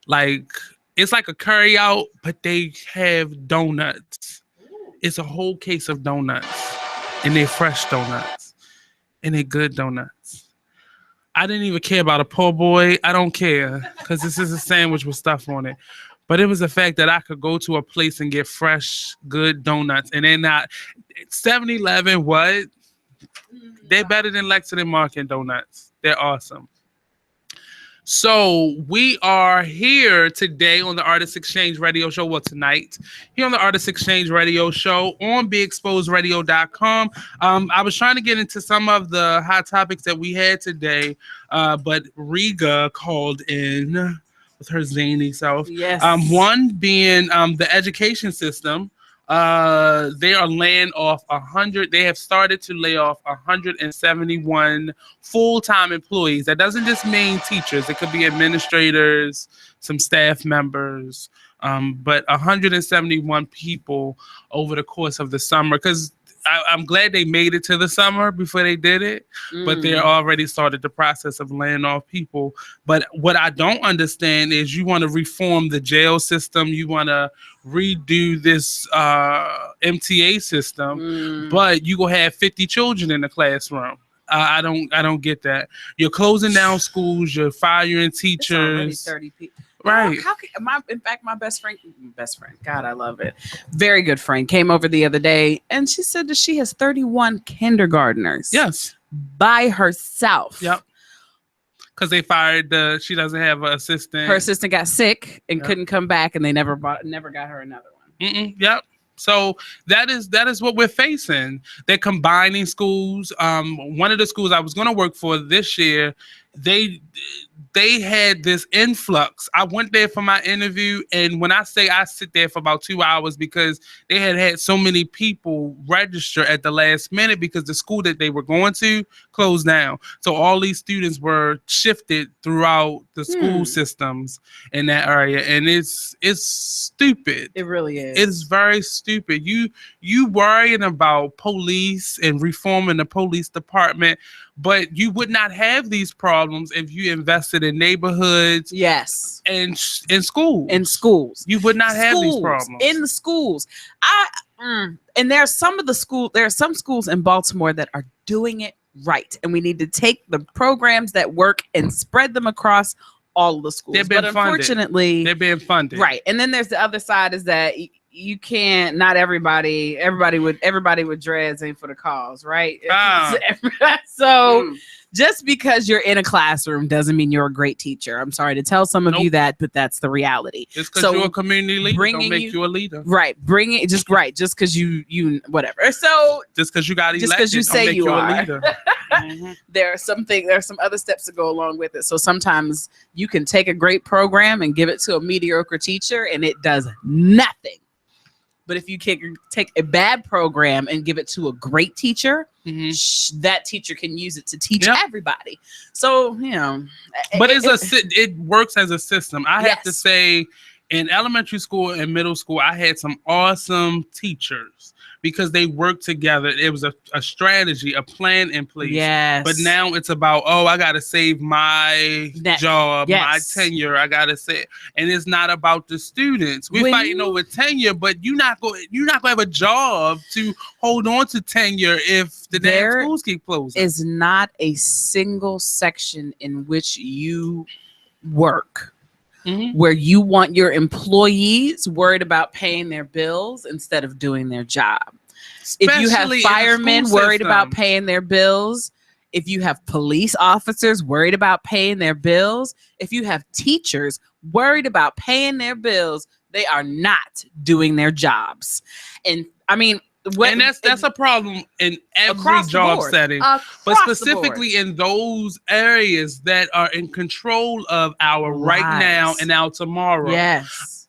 like it's like a curry out, but they have donuts. It's a whole case of donuts, and they're fresh donuts, and they're good donuts. I didn't even care about a po' boy. I don't care, because this is a sandwich with stuff on it. But it was the fact that I could go to a place and get fresh, good donuts, and they're not 7-Eleven. What? They're better than Lexington Market donuts. They're awesome. So we are here today on the Artist Exchange Radio Show. Well, tonight here on the Artist Exchange Radio Show on BeExposedRadio.com. I was trying to get into some of the hot topics that we had today, but Riga called in with her zany self. Yes. One being the education system. They are laying off 100. They have started to lay off 171 full-time employees. That doesn't just mean teachers. It could be administrators, some staff members, but 171 people over the course of the summer. Because I'm glad they made it to the summer before they did it, but they already started the process of laying off people. But what I don't understand is you want to reform the jail system. You want to redo this MTA system, but you will have 50 children in the classroom. I don't get that. You're closing down schools. You're firing teachers. It's already 30 people. Right. How can in fact, my best friend, God, I love it. Very good friend came over the other day and she said that she has 31 kindergartners. Yes. By herself. Yep. Because they fired she doesn't have an assistant. Her assistant got sick and couldn't come back, and they never got her another one. Yep. So that is what we're facing. They're combining schools. One of the schools I was going to work for this year, they had this influx. I went there for my interview, and when I say I sit there for about 2 hours because they had so many people register at the last minute because the school that they were going to closed down. So all these students were shifted throughout the school systems in that area, and it's stupid. It really is. It's very stupid. You worrying about police and reforming the police department, but you would not have these problems if you invested in neighborhoods. Yes. And in schools. In schools. You would not have these problems. In the schools. And there are some schools in Baltimore that are doing it right. And we need to take the programs that work and spread them across all of the schools. They're being funded. Right. And then there's the other side is that you can't, not everybody with dreads ain't for the cause, right? So just because you're in a classroom doesn't mean you're a great teacher. I'm sorry to tell some of you that, but that's the reality. Just because you're a community leader don't make you a leader. Right. Just because you whatever. So just because you got elected, just because you say you are a leader. There are some other steps to go along with it. So sometimes you can take a great program and give it to a mediocre teacher and it does nothing. But if you can take a bad program and give it to a great teacher, that teacher can use it to teach everybody. So, but it works as a system. I have to say, in elementary school and middle school, I had some awesome teachers because they worked together. It was a strategy, a plan in place. Yes. But now it's about, I got to save my job, my tenure. I got to say, and it's not about the students. We're fighting over tenure, but you're not going to have a job to hold on to tenure if the damn schools keep closing. Is not a single section in which you work where you want your employees worried about paying their bills instead of doing their job. If you have firemen worried about paying their bills, if you have police officers worried about paying their bills, if you have teachers worried about paying their bills, they are not doing their jobs. And I mean, that's a problem in every job setting, but specifically in those areas that are in control of our right now and our tomorrow. Yes.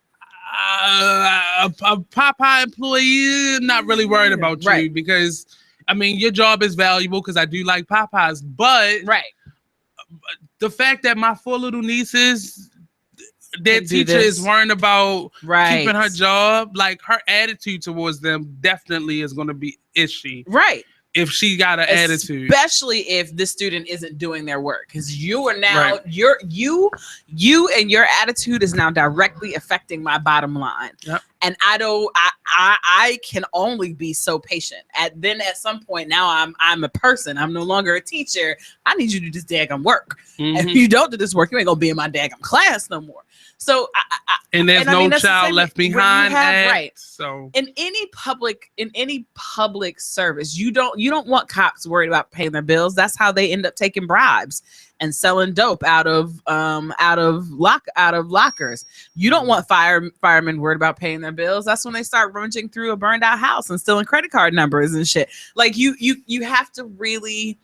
A Popeye employee, not really worried about you because, I mean, your job is valuable because I do like Popeyes, but the fact that my 4 little nieces, their teacher is worrying about keeping her job, like her attitude towards them definitely is going to be ishy. Right. If she got an attitude. Especially if the student isn't doing their work. Because you are now, you and your attitude is now directly affecting my bottom line. Yep. And I can only be so patient. Then at some point now I'm a person. I'm no longer a teacher. I need you to do this daggum work. And if you don't do this work, you ain't gonna be in my daggum class no more. So there's no child left behind. So in any public service, you don't want cops worried about paying their bills. That's how they end up taking bribes. and selling dope out of lockers. You don't want firemen worried about paying their bills. That's when they start rummaging through a burned out house and stealing credit card numbers and shit. Like you have to really.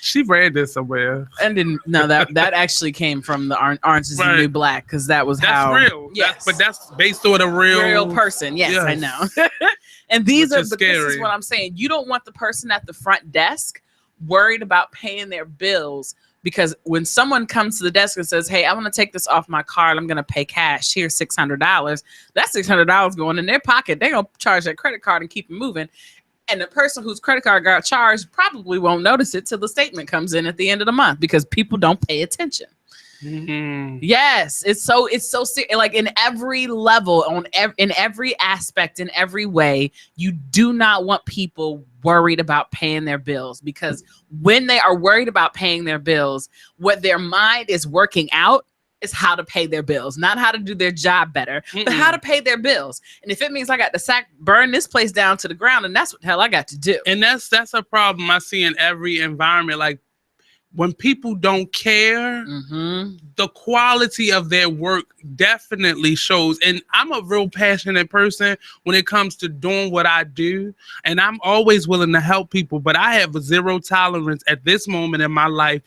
She read this somewhere. And then no, that actually came from the Orange is the New Black, because that's how real. Yes, but that's based on a real person. Yes, I know. And this is what I'm saying. You don't want the person at the front desk worried about paying their bills, because when someone comes to the desk and says, "Hey, I want to take this off my card. I'm going to pay cash. Here's $600." That's $600 going in their pocket. They're going to charge that credit card and keep it moving. And the person whose credit card got charged probably won't notice it till the statement comes in at the end of the month, because people don't pay attention. Mm-hmm. Yes, it's so like in every level, in every aspect, in every way, you do not want people worried about paying their bills, because when they are worried about paying their bills, what their mind is working out is how to pay their bills, not how to do their job better, but how to pay their bills. And if it means I got to burn this place down to the ground, and that's what the hell I got to do. And that's a problem I see in every environment. Like, when people don't care, the quality of their work definitely shows. And I'm a real passionate person when it comes to doing what I do. And I'm always willing to help people. But I have a zero tolerance at this moment in my life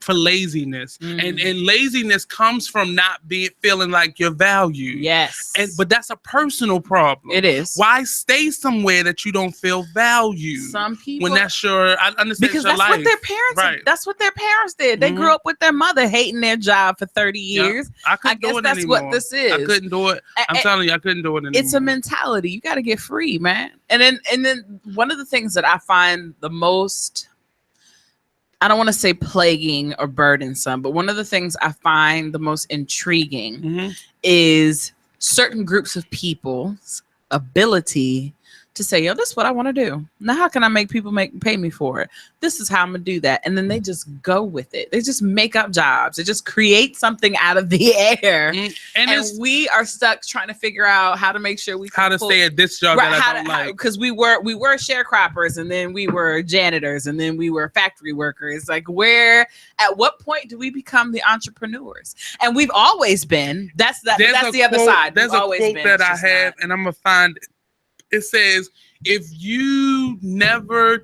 for laziness. And laziness comes from not feeling like you're valued. Yes. But that's a personal problem. It is. Why stay somewhere that you don't feel valued? Some people, when that's I understand, because that's life. what their parents that's what their parents did. They grew up with their mother hating their job for 30 years. I guess that's anymore. what this is. I couldn't do it. I'm telling you, I couldn't do it anymore. It's a mentality. You got to get free, man. And then one of the things that I find the most, I don't want to say plaguing or burdensome, but one of the things I find the most intriguing is certain groups of people's ability to say, "Yo, this is what I want to do. Now, how can I make people pay me for it? This is how I'm gonna do that." And then they just go with it. They just make up jobs. They just create something out of the air. And we are stuck trying to figure out how to make sure we can stay at this job that I don't like. Because we were sharecroppers, and then we were janitors, and then we were factory workers. Like, at what point do we become the entrepreneurs? And we've always been. That's the other side. There's a quote that I have, and I'm gonna find it. It says, if you never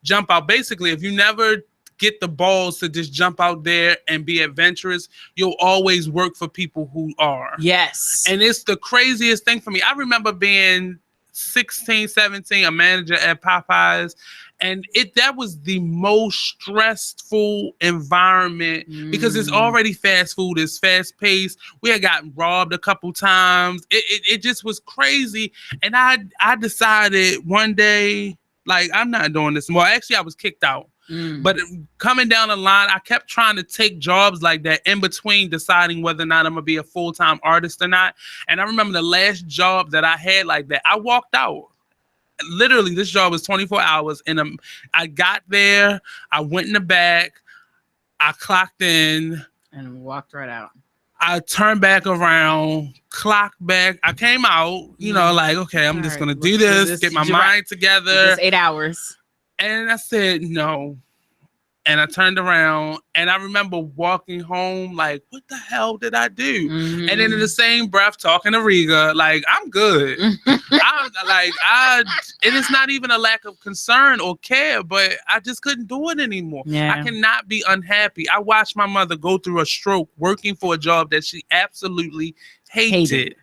jump out, basically, if you never get the balls to just jump out there and be adventurous, you'll always work for people who are. Yes. And it's the craziest thing for me. I remember being 16, 17, a manager at Popeyes. And that was the most stressful environment because it's already fast food. It's fast paced. We had gotten robbed a couple times. It just was crazy. And I decided one day, like, I'm not doing this more. Actually, I was kicked out. But coming down the line, I kept trying to take jobs like that in between deciding whether or not I'm going to be a full-time artist or not. And I remember the last job that I had like that, I walked out. Literally, this job was 24 hours. And I got there. I went in the back. I clocked in. And walked right out. I turned back around, clocked back. I came out, like, okay, I'm just going to do this, get my mind together. Just 8 hours. And I said, no. And I turned around and I remember walking home like, what the hell did I do? And then in the same breath talking to Riga, like, I'm good. And it's not even a lack of concern or care, but I just couldn't do it anymore. Yeah. I cannot be unhappy. I watched my mother go through a stroke working for a job that she absolutely hated.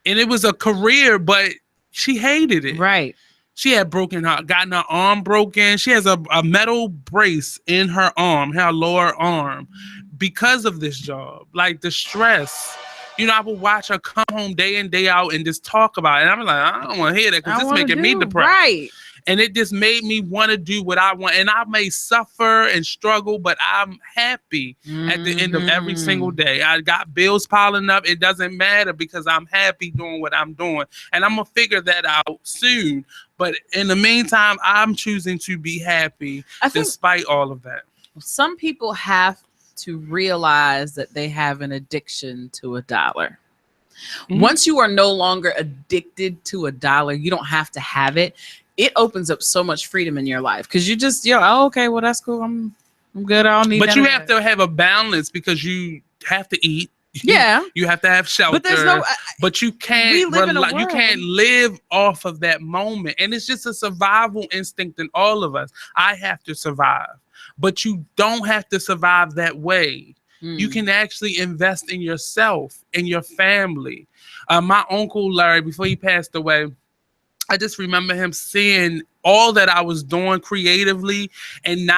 And it was a career, but she hated it. Right. She had gotten her arm broken. She has a metal brace in her arm, her lower arm, because of this job. Like, the stress. I would watch her come home day in, day out and just talk about it. And I'm like, I don't want to hear that because it's making me depressed. Right. And it just made me want to do what I want. And I may suffer and struggle, but I'm happy at the end of every single day. I got bills piling up. It doesn't matter because I'm happy doing what I'm doing. And I'm going to figure that out soon. But in the meantime, I'm choosing to be happy despite all of that. Some people have to realize that they have an addiction to $1. Once you are no longer addicted to $1, you don't have to have it. it opens up so much freedom in your life because you just, okay, well, that's cool. I'm good. I don't need But that you of have that. to have a balance because you have to eat. Yeah. You have to have shelter. But there's no. But you can't. We live in a You world. can't live off of that moment, and it's just a survival instinct in all of us. I have to survive, but you don't have to survive that way. You can actually invest in yourself and your family. My uncle Larry, before he passed away, I just remember him seeing all that I was doing creatively and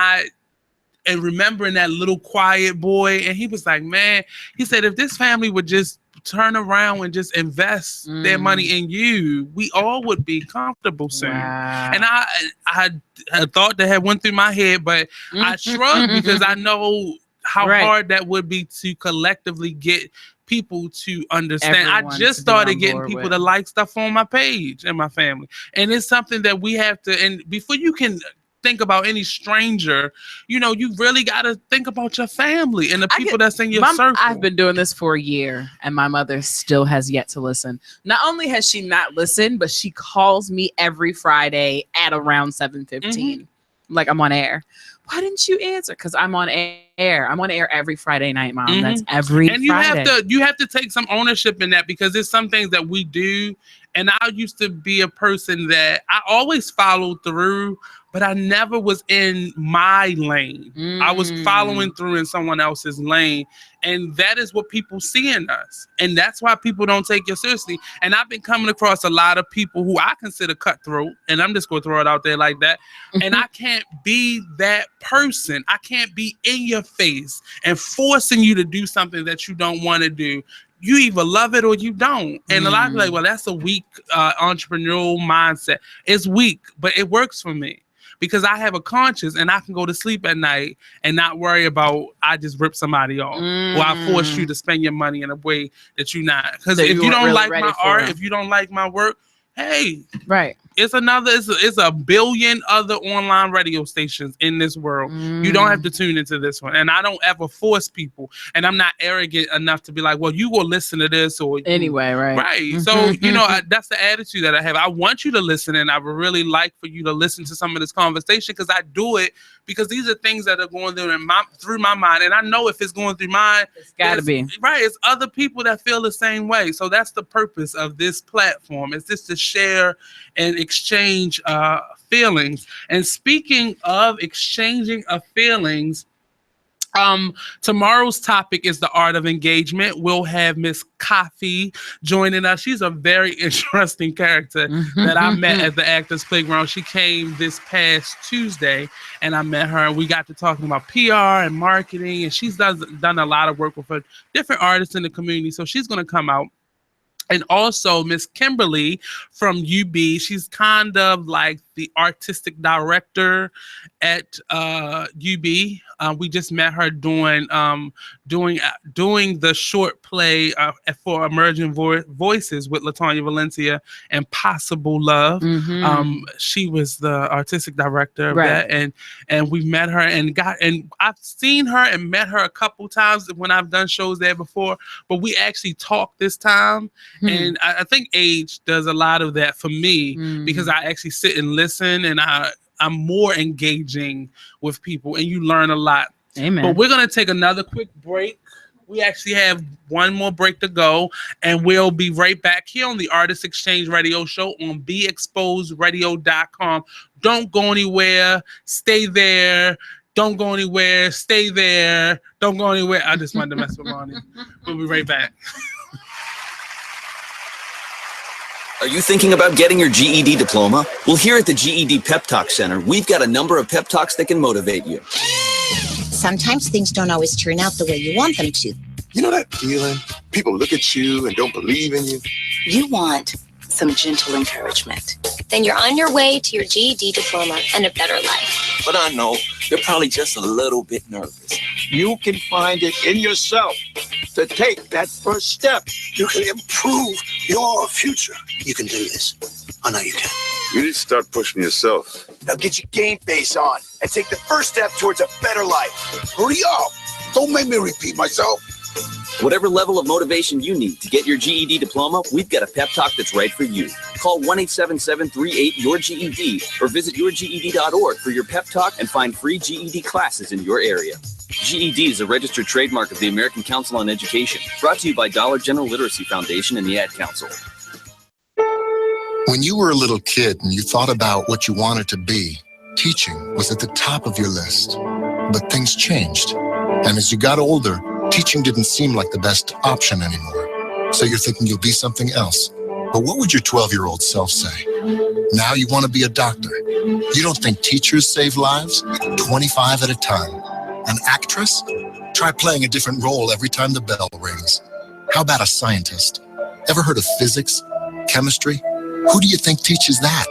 remembering that little quiet boy. And he was like, man, he said, if this family would just turn around and just invest their money in you, we all would be comfortable soon. Wow. And I thought that had went through my head, but I shrugged because I know how hard that would be to collectively get people to understand. Everyone I just to be started on getting board people with. to like stuff on my page and my family. And it's something that we have to, and before you can think about any stranger, you really got to think about your family and the people that's in your circle. I've been doing this for a year and my mother still has yet to listen. Not only has she not listened, but she calls me every Friday at around 7:15. Like, I'm on air. Why didn't you answer? Because I'm on air. I'm on air every Friday night, Mom. That's every and Friday. you have to take some ownership in that because there's some things that we do. And I used to be a person that I always followed through, but I never was in my lane. I was following through in someone else's lane. And that is what people see in us. And that's why people don't take you seriously. And I've been coming across a lot of people who I consider cutthroat. And I'm just going to throw it out there like that. And I can't be that person. I can't be in your face and forcing you to do something that you don't want to do. You either love it or you don't. And a lot of people are like, well, that's a weak entrepreneurial mindset. It's weak, but it works for me because I have a conscience and I can go to sleep at night and not worry about I just ripped somebody off or I forced you to spend your money in a way that you're not. Because if you don't like my art, if you don't like my work, hey, right. It's a billion other online radio stations in this world. You don't have to tune into this one. And I don't ever force people. And I'm not arrogant enough to be like, well, you will listen to this or anyway, right? Right. So, that's the attitude that I have. I want you to listen, and I would really like for you to listen to some of this conversation because I do it because these are things that are going through my mind. And I know if it's going through mine, it's got to be. Right. It's other people that feel the same way. So that's the purpose of this platform. It's just to share and exchange feelings. And speaking of exchanging of feelings, tomorrow's topic is the art of engagement. We'll have Miss Coffee joining us. She's a very interesting character that I met at the Actors Playground. She came this past Tuesday and I met her. We got to talking about PR and marketing, and she's done a lot of work with different artists in the community. So she's going to come out. And also Miss Kimberly from UB. She's kind of like the artistic director at UB. We just met her doing the short play for Emerging Voices with LaTanya Valencia and Possible Love. She was the artistic director of that, and we met her and I've seen her and met her a couple times when I've done shows there before, but we actually talked this time. And I think age does a lot of that for me because I actually sit and listen, and I'm more engaging with people, and you learn a lot. Amen. But we're going to take another quick break. We actually have one more break to go, and we'll be right back here on the Artist Exchange Radio Show on BeExposedRadio.com. Don't go anywhere. Stay there. Don't go anywhere. Stay there. Don't go anywhere. I just wanted to mess with Ronnie. We'll be right back. Are you thinking about getting your GED diploma? Well, here at the GED Pep Talk Center, we've got a number of pep talks that can motivate you. Sometimes things don't always turn out the way you want them to. You know that feeling? People look at you and don't believe in you. You want some gentle encouragement. Then you're on your way to your GED diploma and a better life. But I know they're probably just a little bit nervous. You can find it in yourself to take that first step. You can improve your future. You can do this. I know you can. You need to start pushing yourself. Now get your game face on and take the first step towards a better life. Hurry up. Don't make me repeat myself. Whatever level of motivation you need to get your GED diploma, we've got a pep talk that's right for you. Call 1-877-38-YOUR-GED or visit yourged.org for your pep talk and find free GED classes in your area. GED is a registered trademark of the American Council on Education. Brought to you by Dollar General Literacy Foundation and the Ad Council. When you were a little kid and you thought about what you wanted to be, teaching was at the top of your list. But things changed. And as you got older, teaching didn't seem like the best option anymore. So you're thinking you'll be something else. But what would your 12-year-old self say? Now you want to be a doctor. You don't think teachers save lives? 25 at a time. An actress? Try playing a different role every time the bell rings. How about a scientist? Ever heard of physics? Chemistry? Who do you think teaches that?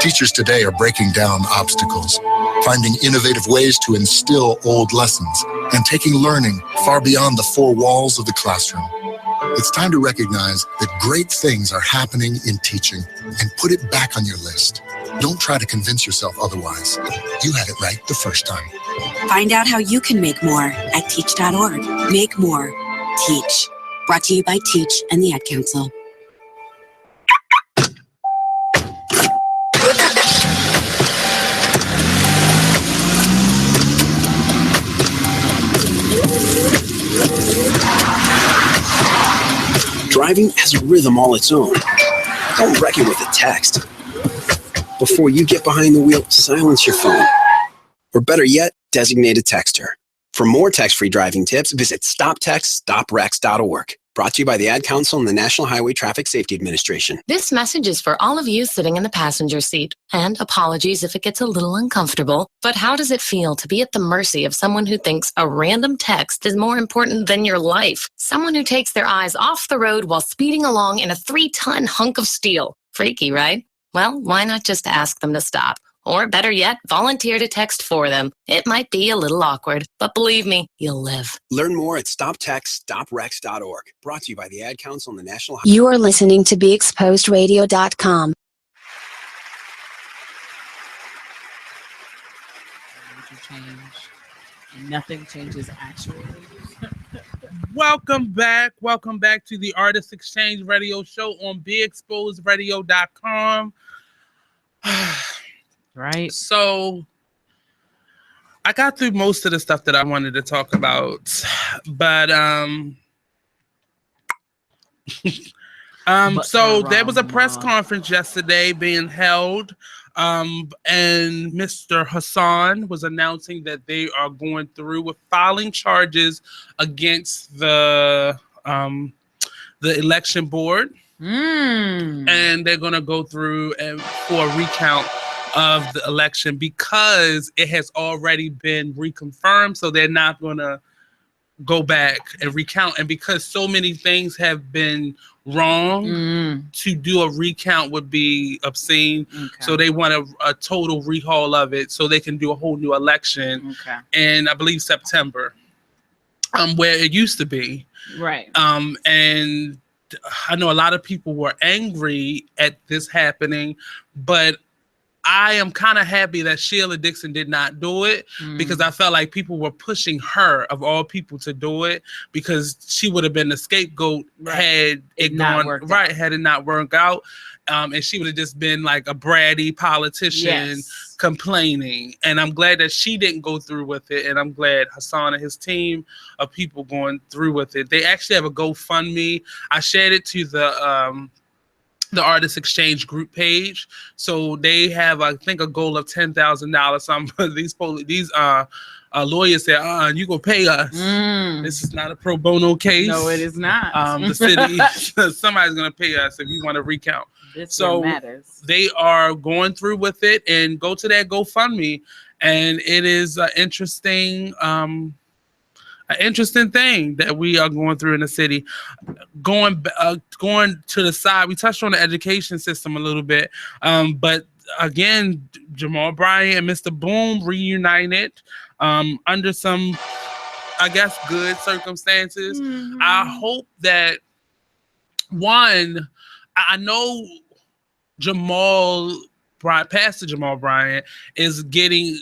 Teachers today are breaking down obstacles, finding innovative ways to instill old lessons, and taking learning far beyond the four walls of the classroom. It's time to recognize that great things are happening in teaching and put it back on your list. Don't try to convince yourself otherwise. You had it right the first time. Find out how you can make more at teach.org. Make more. Teach. Brought to you by Teach and the Ad Council. Driving has a rhythm all its own. Don't wreck it with a text. Before you get behind the wheel, silence your phone. Or better yet, designate a texter. For more text-free driving tips, visit stoptextstoprex.org. Brought to you by the Ad Council and the National Highway Traffic Safety Administration. This message is for all of you sitting in the passenger seat. And apologies if it gets a little uncomfortable, but how does it feel to be at the mercy of someone who thinks a random text is more important than your life? Someone who takes their eyes off the road while speeding along in a 3-ton hunk of steel. Freaky, right? Well, why not just ask them to stop? Or better yet, volunteer to text for them. It might be a little awkward, but believe me, you'll live. Learn more at stoptextstoprex.org. Brought to you by the Ad Council and the National Highway. You are listening to BeExposedRadio.com. Nothing changes actually. Welcome back to the Artist Exchange Radio Show on BeExposedRadio.com. Right. So I got through most of the stuff that I wanted to talk about, but so there was a press conference yesterday being held, and Mr. Hassan was announcing that they are going through with filing charges against the election board, and they're going to go through for a recount of the election because it has already been reconfirmed. So they're not going to go back and recount. And because so many things have been wrong, to do a recount would be obscene. Okay. So they want a total rehaul of it so they can do a whole new election in, I believe, September, where it used to be. Right. And I know a lot of people were angry at this happening, but I am kind of happy that Sheila Dixon did not do it because I felt like people were pushing her, of all people, to do it because she would have been the scapegoat had it not worked out. And she would have just been like a bratty politician complaining. And I'm glad that she didn't go through with it. And I'm glad Hassan and his team of people going through with it. They actually have a GoFundMe. I shared it to the Artist Exchange group page. So they have, I think, a goal of $10,000. These lawyers say, you gonna pay us. This is not a pro bono case. No, it is not. The city, somebody's gonna pay us if you want to recount. So they are going through with it, and go to that GoFundMe. And it is an interesting thing that we are going through in the city. Going to the side, we touched on the education system a little bit, but again, Jamal Bryant and Mr. Boom reunited under some, I guess, good circumstances. I hope that, one, I know Pastor Jamal Bryant is getting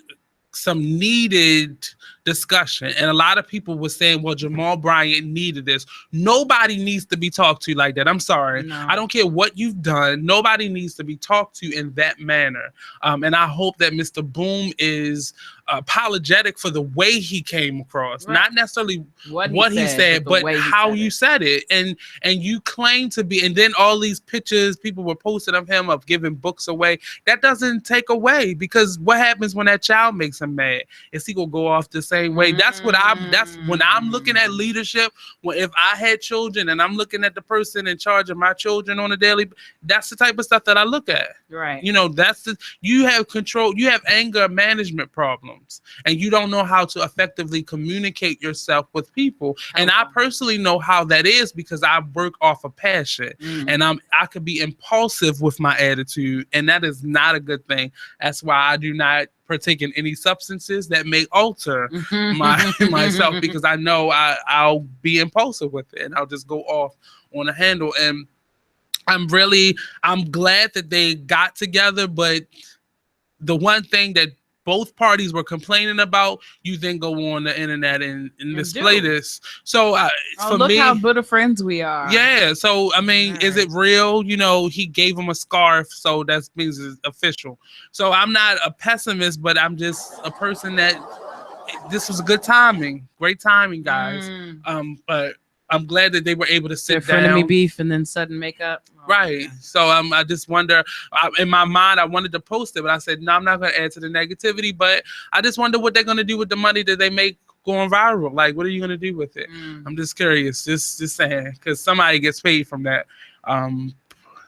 some needed discussion, and a lot of people were saying, well, Jamal Bryant needed this. Nobody needs to be talked to like that. I'm sorry. No. I don't care what you've done. Nobody needs to be talked to in that manner. And I hope that Mr. Boom is apologetic for the way he came across, not necessarily what he said, but how you said it. And you claim to be, and then all these pictures people were posting of him of giving books away. That doesn't take away, because what happens when that child makes him mad? Is he gonna go off the same way? That's when I'm looking at leadership. If I had children and I'm looking at the person in charge of my children on a daily, that's the type of stuff that I look at. Right. You know, you have control, you have anger management problems, and you don't know how to effectively communicate yourself with people. And I personally know how that is, because I work off of passion, and I could be impulsive with my attitude, and that is not a good thing. That's why I do not partake in any substances that may alter myself, because I know I'll be impulsive with it, and I'll just go off on a handle. And I'm glad that they got together, but the one thing that both parties were complaining about, you then go on the internet and display this. So for look me, how good of friends we are. Yeah. So I mean, is it real? You know, he gave him a scarf, so that means it's official. So I'm not a pessimist, but I'm just a person that this was good timing, great timing, guys. But I'm glad that they were able to sit down. Frenemy beef and then sudden makeup. Right. So I just wonder, in my mind, I wanted to post it, but I said, no, I'm not going to add to the negativity. But I just wonder what they're going to do with the money that they make going viral. Like, what are you going to do with it? I'm just curious, just saying, because somebody gets paid from that,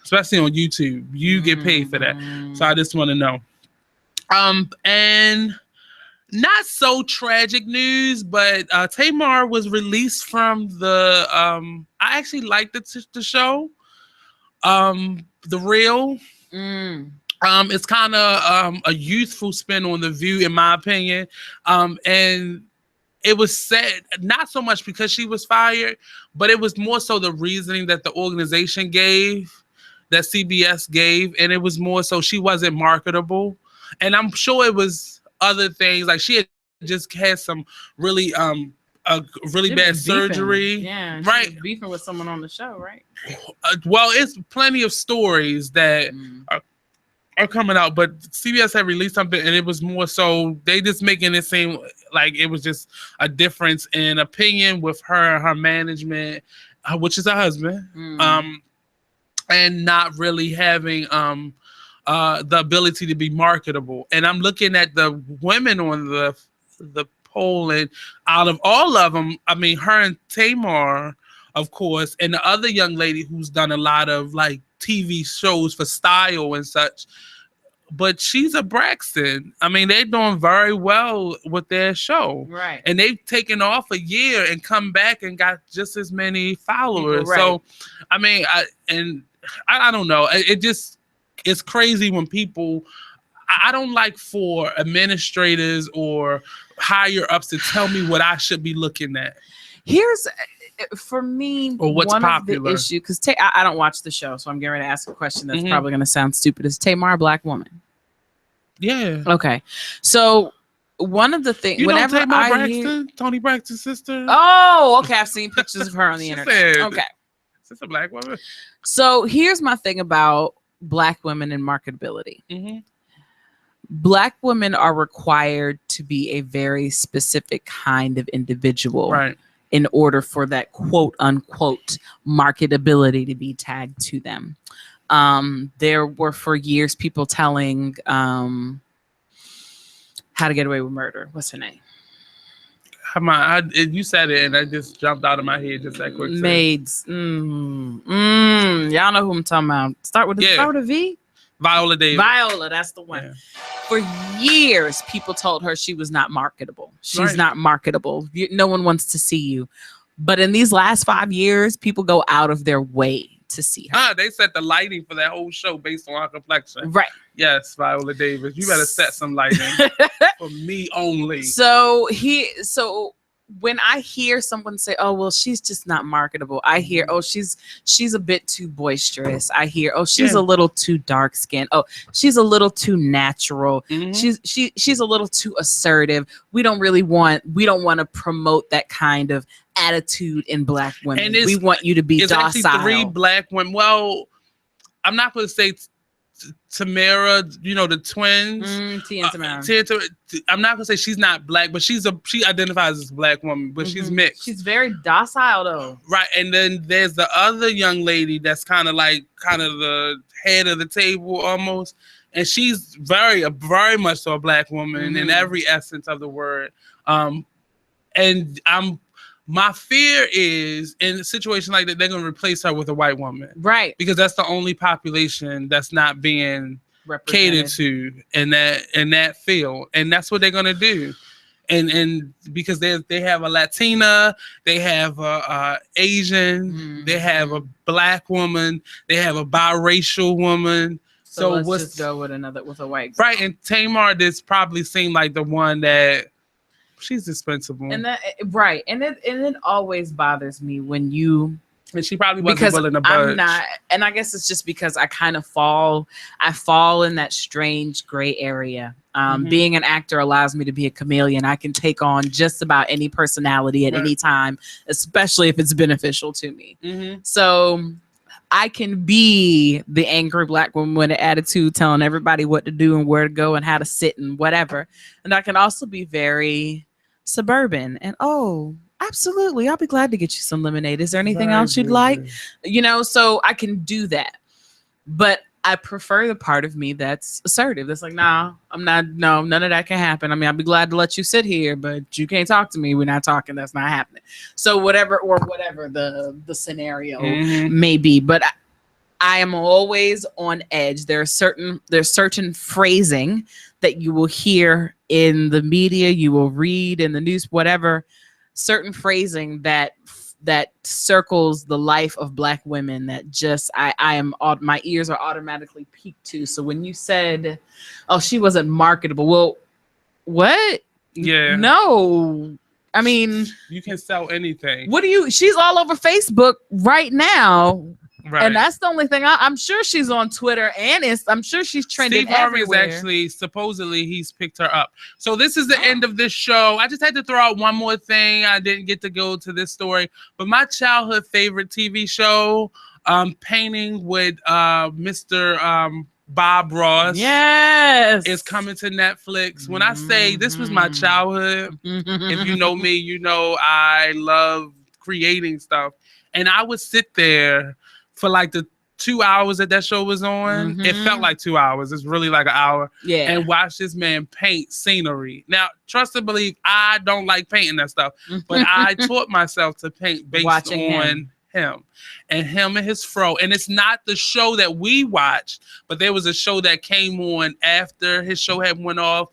especially on YouTube. You get paid for that. So I just want to know. And not so tragic news, but Tamar was released from the, I actually liked the show. The Real. It's kind of a youthful spin on The View, in my opinion. And it was said, not so much because she was fired, but it was more so the reasoning that the organization gave, that CBS gave, and it was more so she wasn't marketable. And I'm sure it was other things, like she had just had some really bad surgery. Yeah, right. She was beefing with someone on the show, right? Well, it's plenty of stories that are coming out, but CBS had released something, and it was more so they just making it seem like it was just a difference in opinion with her and her management, which is her husband, and not really having the ability to be marketable. And I'm looking at the women on the poll, and out of all of them, I mean, her and Tamar, of course, and the other young lady who's done a lot of like TV shows for Style and such, but she's a Braxton. I mean, they're doing very well with their show, right? And they've taken off a year and come back and got just as many followers. Right. So, I mean, I don't know. It's crazy when people. I don't like for administrators or higher ups to tell me what I should be looking at. Here's, for me, or what's one popular. of the issue, because I don't watch the show, so I'm getting ready to ask a question that's probably going to sound stupid. Is Tamar a black woman? Yeah. Okay. So one of the things, You whenever know Tamar I Braxton, hear, Tony Braxton's sister. oh, okay, I've seen pictures of her on the internet. Said, Okay. Is this a black woman? So here's my thing about black women and marketability. Black women are required to be a very specific kind of individual, right, in order for that quote unquote marketability to be tagged to them. There were for years people telling How to Get Away with Murder. What's her name? You said it and I just jumped out of my head just that quick. Maids. Y'all know who I'm talking about. Start with a V? Viola Davis. Viola, that's the one. Yeah. For years, people told her she was not marketable. She's not marketable. No one wants to see you. But in these last 5 years, people go out of their way to see her. They set the lighting for that whole show based on her complexion. Right. Yes, Viola Davis. You better set some lighting for me only. So when I hear someone say, "Oh, well, she's just not marketable," I hear, "Oh, she's a bit too boisterous." I hear, "Oh, she's a little too dark skinned. Oh, she's a little too natural. She's a little too assertive. We don't want to promote that kind of attitude in Black women. And we want you to be docile." Actually 3 Black women. Well, I'm not going to say Tamara, the twins. Tia and Tamara. I'm not gonna say she's not Black, but she identifies as a Black woman, but she's mixed. She's very docile though. Right, and then there's the other young lady that's kind of the head of the table almost, and she's very much so a Black woman in every essence of the word. And my fear is in a situation like that, they're going to replace her with a white woman. Right. Because that's the only population that's not being catered to in that field. And that's what they're going to do. And because they have a Latina, they have a Asian, they have a Black woman, they have a biracial woman. So let's just go with a white girl. Right. And Tamar, this probably seemed like the one that she's dispensable. And that and it always bothers me when you, and she probably wasn't willing to budge. I'm not, and I guess it's just because I kind of fall in that strange gray area. Being an actor allows me to be a chameleon. I can take on just about any personality at any time, especially if it's beneficial to me. So I can be the angry Black woman with an attitude, telling everybody what to do and where to go and how to sit and whatever. And I can also be very suburban and, "Oh, absolutely, I'll be glad to get you some lemonade. Is there anything else you'd like?" So I can do that. But I prefer the part of me that's assertive. That's like, "No, none of that can happen. I mean, I'd be glad to let you sit here, but you can't talk to me. We're not talking. That's not happening." So whatever the scenario may be. But I am always on edge. There's certain phrasing that you will hear in the media, you will read in the news, whatever, certain phrasing that circles the life of Black women that just my ears are automatically peaked to. So when you said, "Oh, she wasn't marketable," well, what? Yeah. No. I mean, you can sell anything. She's all over Facebook right now. Right. And that's the only thing. I'm sure she's on Twitter and I'm sure she's trending Steve Harvey everywhere. is actually, supposedly, he's picked her up. So this is the end of this show. I just had to throw out one more thing. I didn't get to go to this story, but my childhood favorite TV show, Painting with Mr. Bob Ross, is coming to Netflix. When I say this was my childhood, if you know me, you know I love creating stuff. And I would sit there for like the 2 hours that show was on. It felt like 2 hours. It's really like an hour. Yeah. And watch this man paint scenery. Now, trust and believe, I don't like painting that stuff, but I taught myself to paint based on him and his fro. And it's not the show that we watched, but there was a show that came on after his show had went off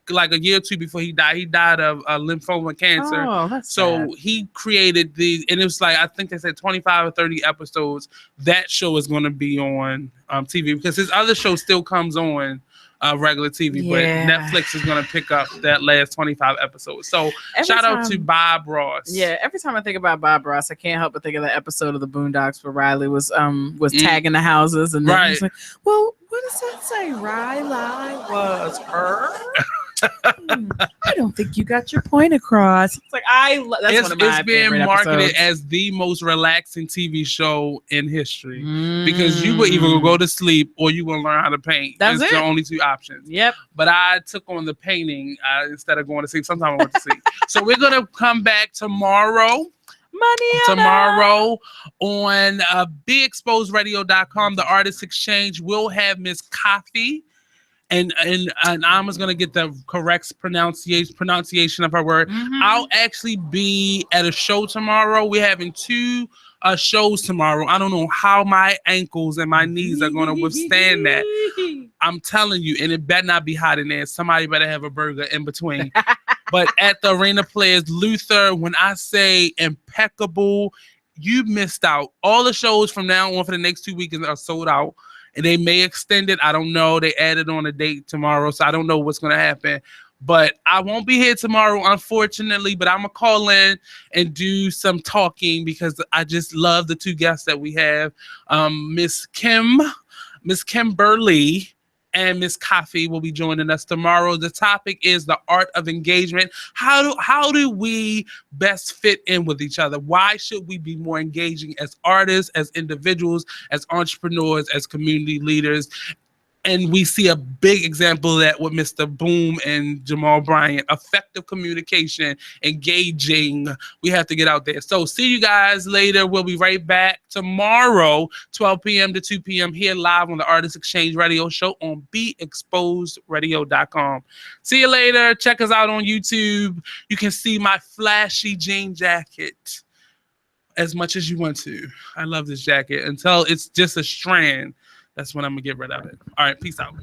like a year or two before he died. He died of lymphoma cancer. Oh, that's so sad. he created and it was like, I think they said 25 or 30 episodes. That show is going to be on TV because his other show still comes on regular TV, but Netflix is going to pick up that last 25 episodes. So shout out to Bob Ross. Yeah, every time I think about Bob Ross, I can't help but think of the episode of the Boondocks where Riley was tagging the houses, and then he's like, "Well, what does that say? Riley was her." I don't think you got your point across. It's like that's one of my it's being favorite marketed episodes. as the most relaxing TV show in history because you will either go to sleep or you will learn how to paint. That's it's it. the only two options. Yep. But I took on the painting instead of going to sleep. Sometimes I went to sleep. So we're gonna come back tomorrow. Tomorrow on BeExposedRadio.com, the Artist Exchange. We'll have Miss Coffee. And Alma's gonna get the correct pronunciation of her word. I'll actually be at a show tomorrow. We're having 2 shows tomorrow. I don't know how my ankles and my knees are gonna withstand that. I'm telling you, and it better not be hot in there. Somebody better have a burger in between. But at the Arena Players, Luther, when I say impeccable, you missed out. All the shows from now on for the next 2 weekends are sold out. And they may extend it. I don't know. They added on a date tomorrow, so I don't know what's going to happen. But I won't be here tomorrow, unfortunately, but I'm going to call in and do some talking because I just love the two guests that we have. Miss Kimberly and Miss Coffee will be joining us tomorrow. The topic is the art of engagement. How do we best fit in with each other? Why should we be more engaging as artists, as individuals, as entrepreneurs, as community leaders? And we see a big example of that with Mr. Boom and Jamal Bryant. Effective communication, engaging. We have to get out there. So see you guys later. We'll be right back tomorrow, 12 p.m. to 2 p.m. here live on the Artist Exchange Radio Show on BeExposedRadio.com. See you later. Check us out on YouTube. You can see my flashy jean jacket as much as you want to. I love this jacket until it's just a strand. That's when I'm going to get rid of it. All right, peace out.